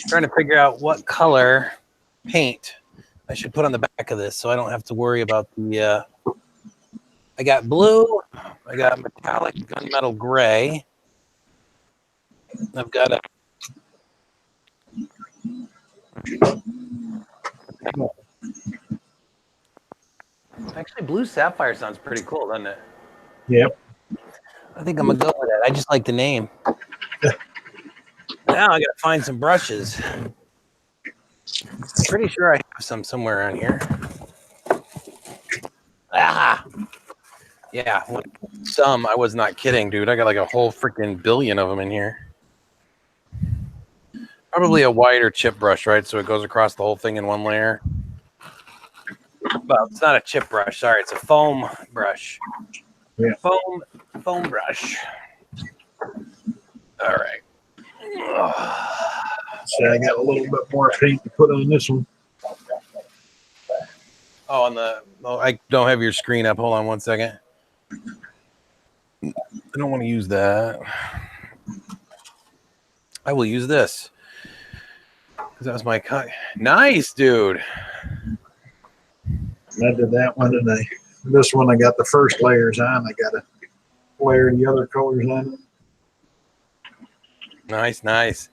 Trying to figure out what color paint I should put on the back of this so I don't have to worry about the I got blue, I got metallic gunmetal gray. I've got a actually blue sapphire sounds pretty cool, doesn't it? Yep. I think I'm gonna go with it. I just like the name. Now I gotta find some brushes. Pretty sure I have some somewhere around here. Yeah, some. I was not kidding, dude. I got like a whole freaking billion of them in here. Probably a wider chip brush, right? So it goes across the whole thing in one layer. Well, it's not a chip brush. Sorry, it's a foam brush. Yeah. Foam brush. All right. So I got a little bit more paint to put on this one. Oh, I don't have your screen up. Hold on one second. I don't want to use that. I will use this because that was my cut. Nice, dude. I did that one, and this one I got the first layers on. I got to layer the other colors on. Nice, nice.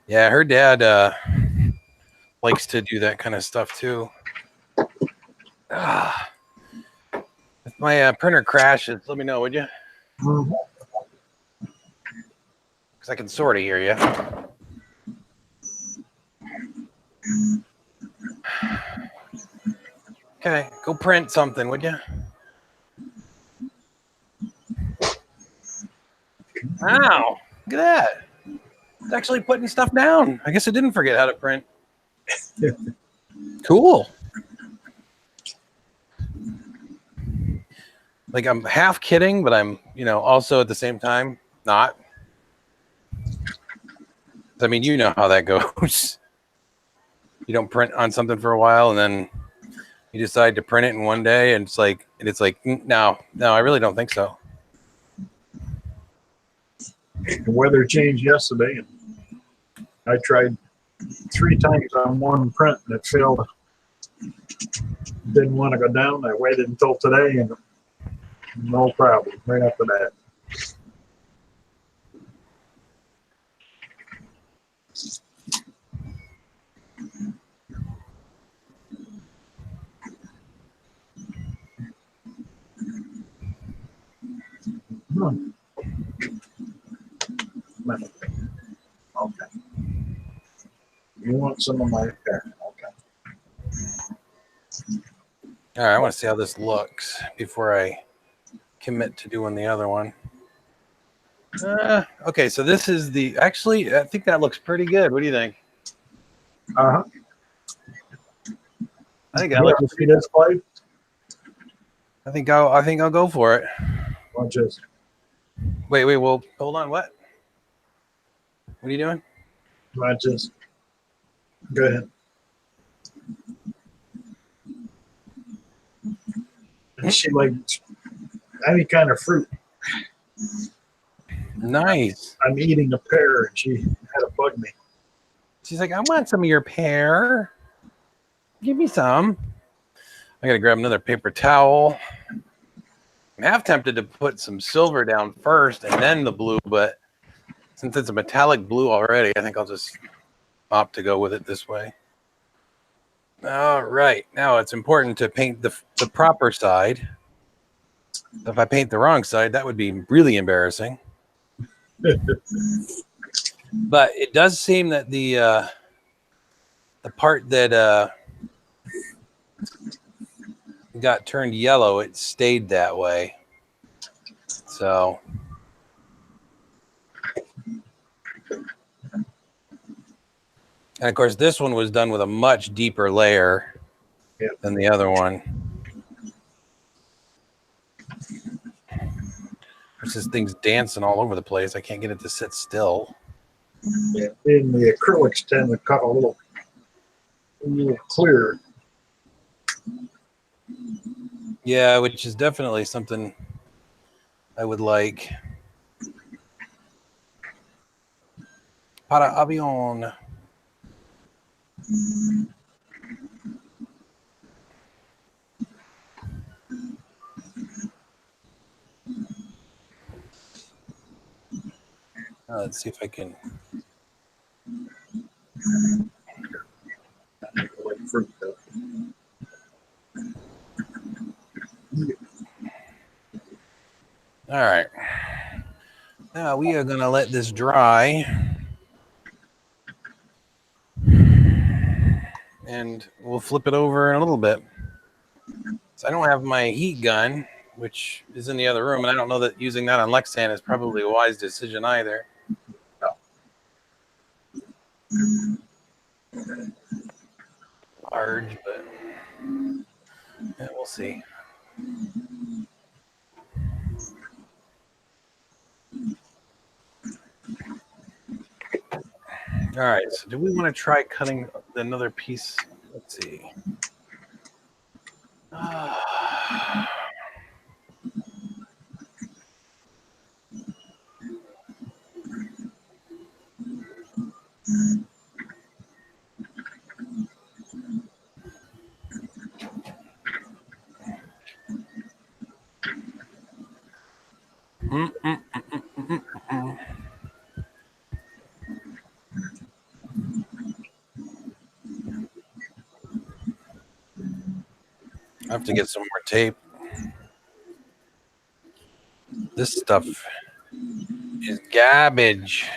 Yeah, her dad likes to do that kind of stuff too. If my printer crashes, let me know, would you? Mm-hmm. Because I can sort of hear you. Okay, go print something, would you? Wow, look at that. It's actually putting stuff down. I guess it didn't forget how to print. Cool. Like, I'm half kidding, but I'm, also at the same time not. I mean, you know how that goes. You don't print on something for a while, and then you decide to print it in one day, and it's like no, I really don't think so. The weather changed yesterday, and I tried 3 times on one print, and it failed. Didn't want to go down. I waited until today, and no problem. Right after that. Okay. You want some of my hair? Okay. All right, I want to see how this looks before I commit to doing the other one. Okay, so this is actually, I think that looks pretty good. What do you think? Uh-huh. I think that looks pretty good. Play? I think I'll go for it. Watch this. Wait, well, hold on. What are you doing? Watch this. Go ahead. She likes any kind of fruit. Nice. I'm eating a pear, and she had to bug me. She's like, I want some of your pear. Give me some. I got to grab another paper towel. I'm half tempted to put some silver down first and then the blue, but since it's a metallic blue already, I think I'll just opt to go with it this way. All right. Now it's important to paint the proper side. If I paint the wrong side, that would be really embarrassing. But it does seem that the part that got turned yellow, it stayed that way. So and of course this one was done with a much deeper layer than the other one. This thing's dancing all over the place. I can't get it to sit still. Yeah, and the acrylics tend to cut a little clearer. Yeah, which is definitely something I would like. Para avion. Let's see if I can. All right. Now we are going to let this dry. And we'll flip it over in a little bit. So I don't have my heat gun, which is in the other room, and I don't know that using that on Lexan is probably a wise decision either. Large, but yeah, we'll see. All right, so do we want to try cutting another piece? Let's see. I have to get some more tape. This stuff is garbage.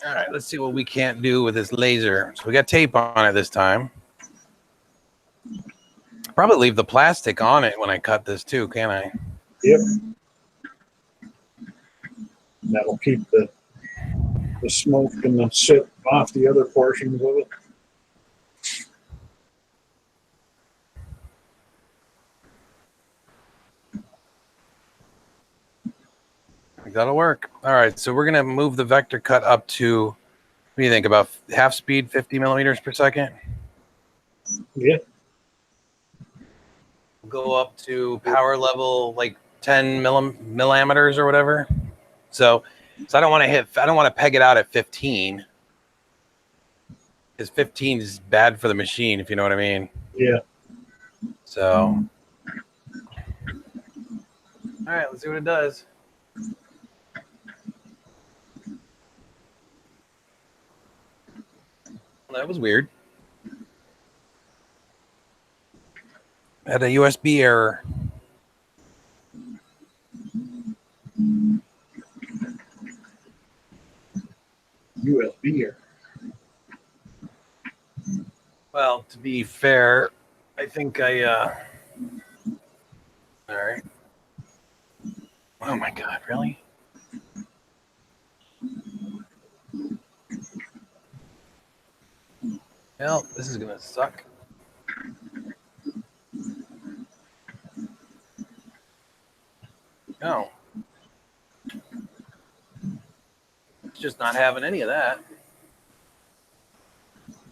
All right, let's see what we can't do with this laser. So we got tape on it this time. Probably leave the plastic on it when I cut this too, can I? Yep. That'll keep the smoke and the soot off the other portions of it. That'll work. All right, so we're gonna move the vector cut up to, what do you think, about half speed, 50 millimeters per second? Yeah. Go up to power level like 10 millimeters or whatever. So I don't want to peg it out at 15, because 15 is bad for the machine, if you know what I mean. Yeah. So, all right, let's see what it does. That was weird. Had a USB error. USB here. Well, to be fair, I think all right. Oh my God, really? Well, this is gonna suck. No. It's just not having any of that.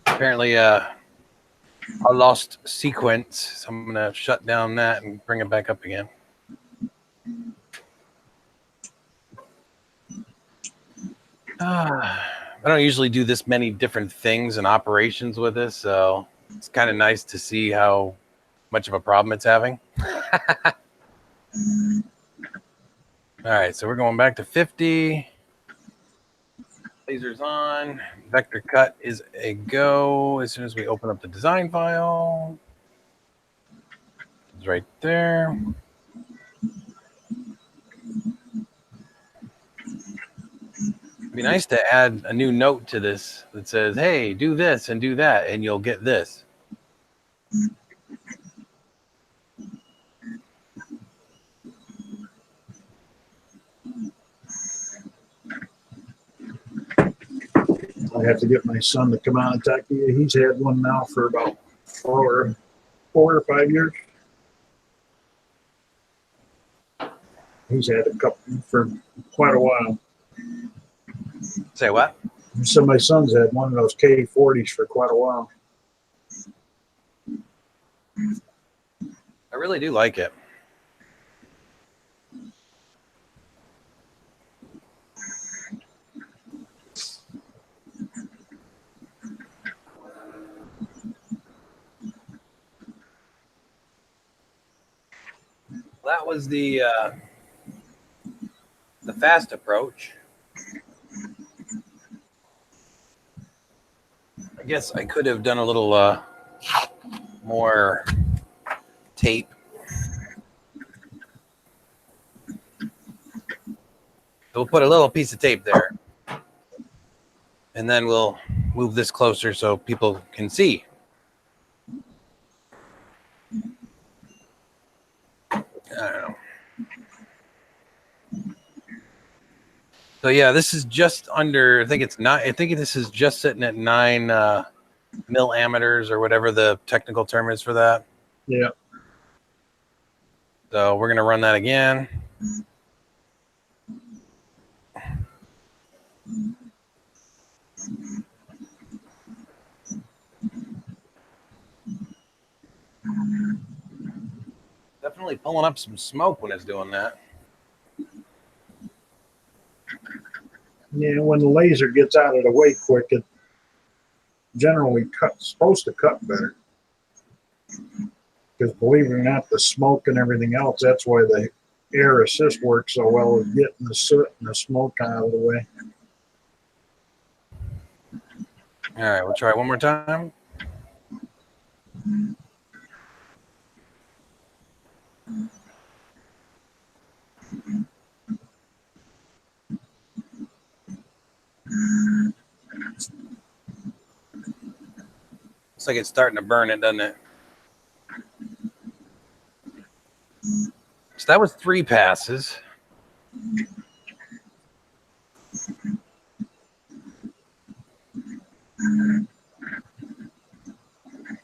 Apparently, a lost sequence. So I'm gonna shut down that and bring it back up again. I don't usually do this many different things and operations with this, so it's kind of nice to see how much of a problem it's having. All right, so we're going back to 50. Laser's on. Vector cut is a go as soon as we open up the design file. It's right there. It'd be nice to add a new note to this that says, hey, do this and do that, and you'll get this. I have to get my son to come out and talk to you. He's had one now for about four or 5 years. He's had a couple for quite a while. Say what? So my son's had one of those K40s for quite a while. I really do like it. That was the fast approach. I guess I could have done a little more tape. we'll put a little piece of tape there. And then we'll move this closer so people can see. I don't know. So yeah, this is just under, I think this is just sitting at 9 milliammeters or whatever the technical term is for that. Yeah. So we're going to run that again. Definitely pulling up some smoke when it's doing that. Yeah, when the laser gets out of the way quick, it generally supposed to cut better. Because believe it or not, the smoke and everything else, that's why the air assist works so well, is getting the soot and the smoke out of the way. All right, we'll try one more time. Looks like it's starting to burn it, doesn't it? So that was 3 passes.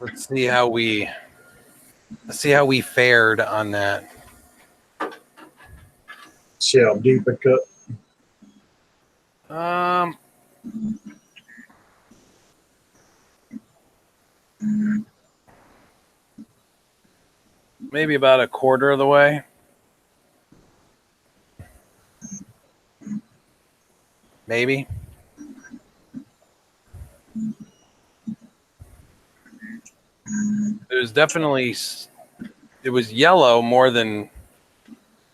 Let's see how we fared on that. See how deep it cut. Maybe about a quarter of the way. Maybe. It was yellow more than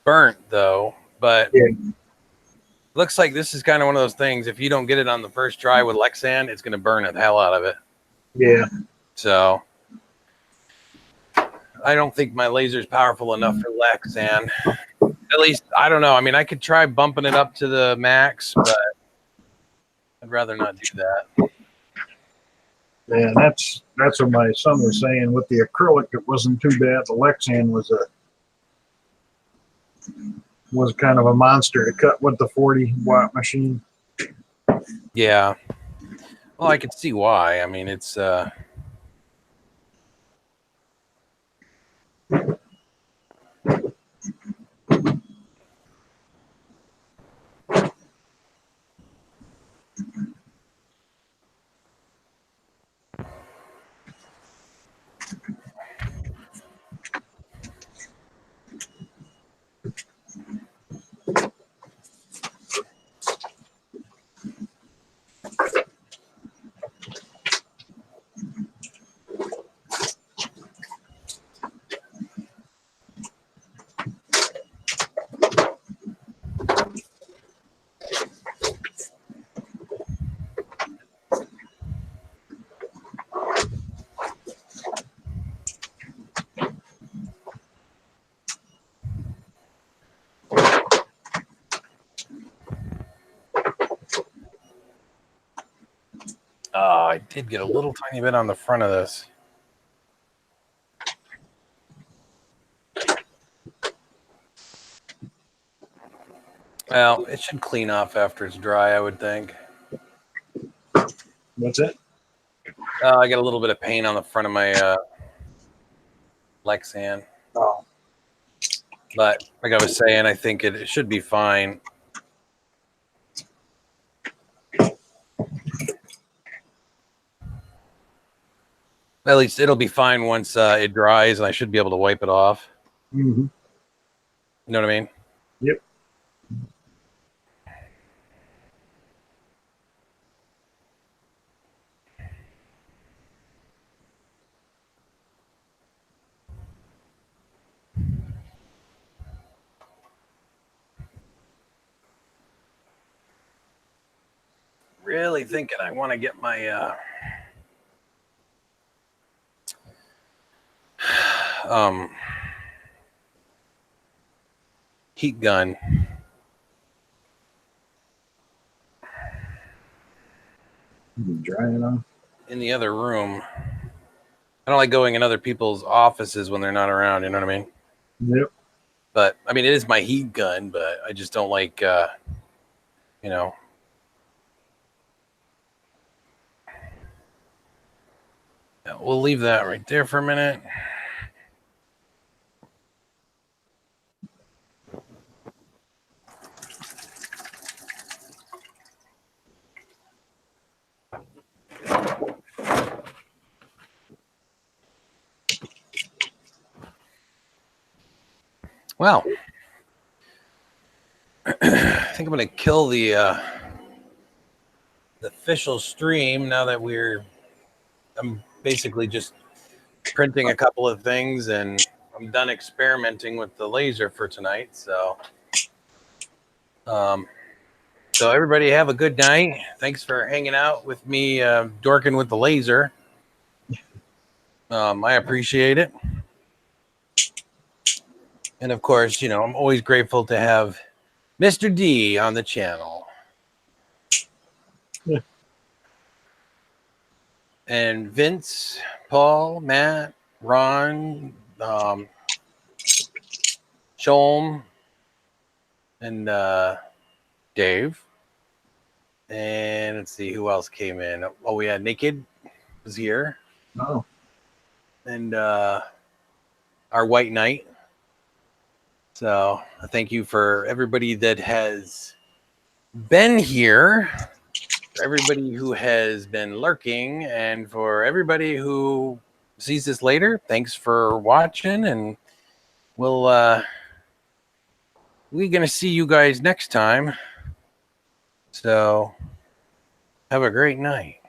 burnt though, but Yeah. looks like this is kind of one of those things. If you don't get it on the first try with Lexan, it's going to burn the hell out of it. Yeah. So I don't think my laser's powerful enough for Lexan. At least, I don't know. I mean, I could try bumping it up to the max, but I'd rather not do that. Yeah, that's what my son was saying. With the acrylic, it wasn't too bad. The Lexan was kind of a monster to cut with the 40-watt machine. Yeah. Well, I could see why. I mean, it's I did get a little tiny bit on the front of this. Well, it should clean off after it's dry, I would think. What's it? I got a little bit of paint on the front of my Lexan. Oh. But like I was saying, I think it should be fine. At least it'll be fine once it dries, and I should be able to wipe it off. Mm-hmm. You know what I mean? Yep. Really thinking I want to get my heat gun Drying on. in the other room. I don't like going in other people's offices when they're not around. You know what I mean? Yep. But I mean, it is my heat gun, but I just don't like, you know. We'll leave that right there for a minute. Well, I think I'm going to kill the official stream now that I'm basically just printing a couple of things and I'm done experimenting with the laser for tonight. So everybody have a good night. Thanks for hanging out with me, dorking with the laser. I appreciate it. And of course, I'm always grateful to have Mr. D on the channel. Yeah. And Vince, Paul, Matt, Ron, Sholm, and Dave. And let's see who else came in. Oh, we had Naked was here. Oh. And our White Knight. So thank you for everybody that has been here, for everybody who has been lurking, and for everybody who sees this later. Thanks for watching, and we're gonna see you guys next time. So have a great night.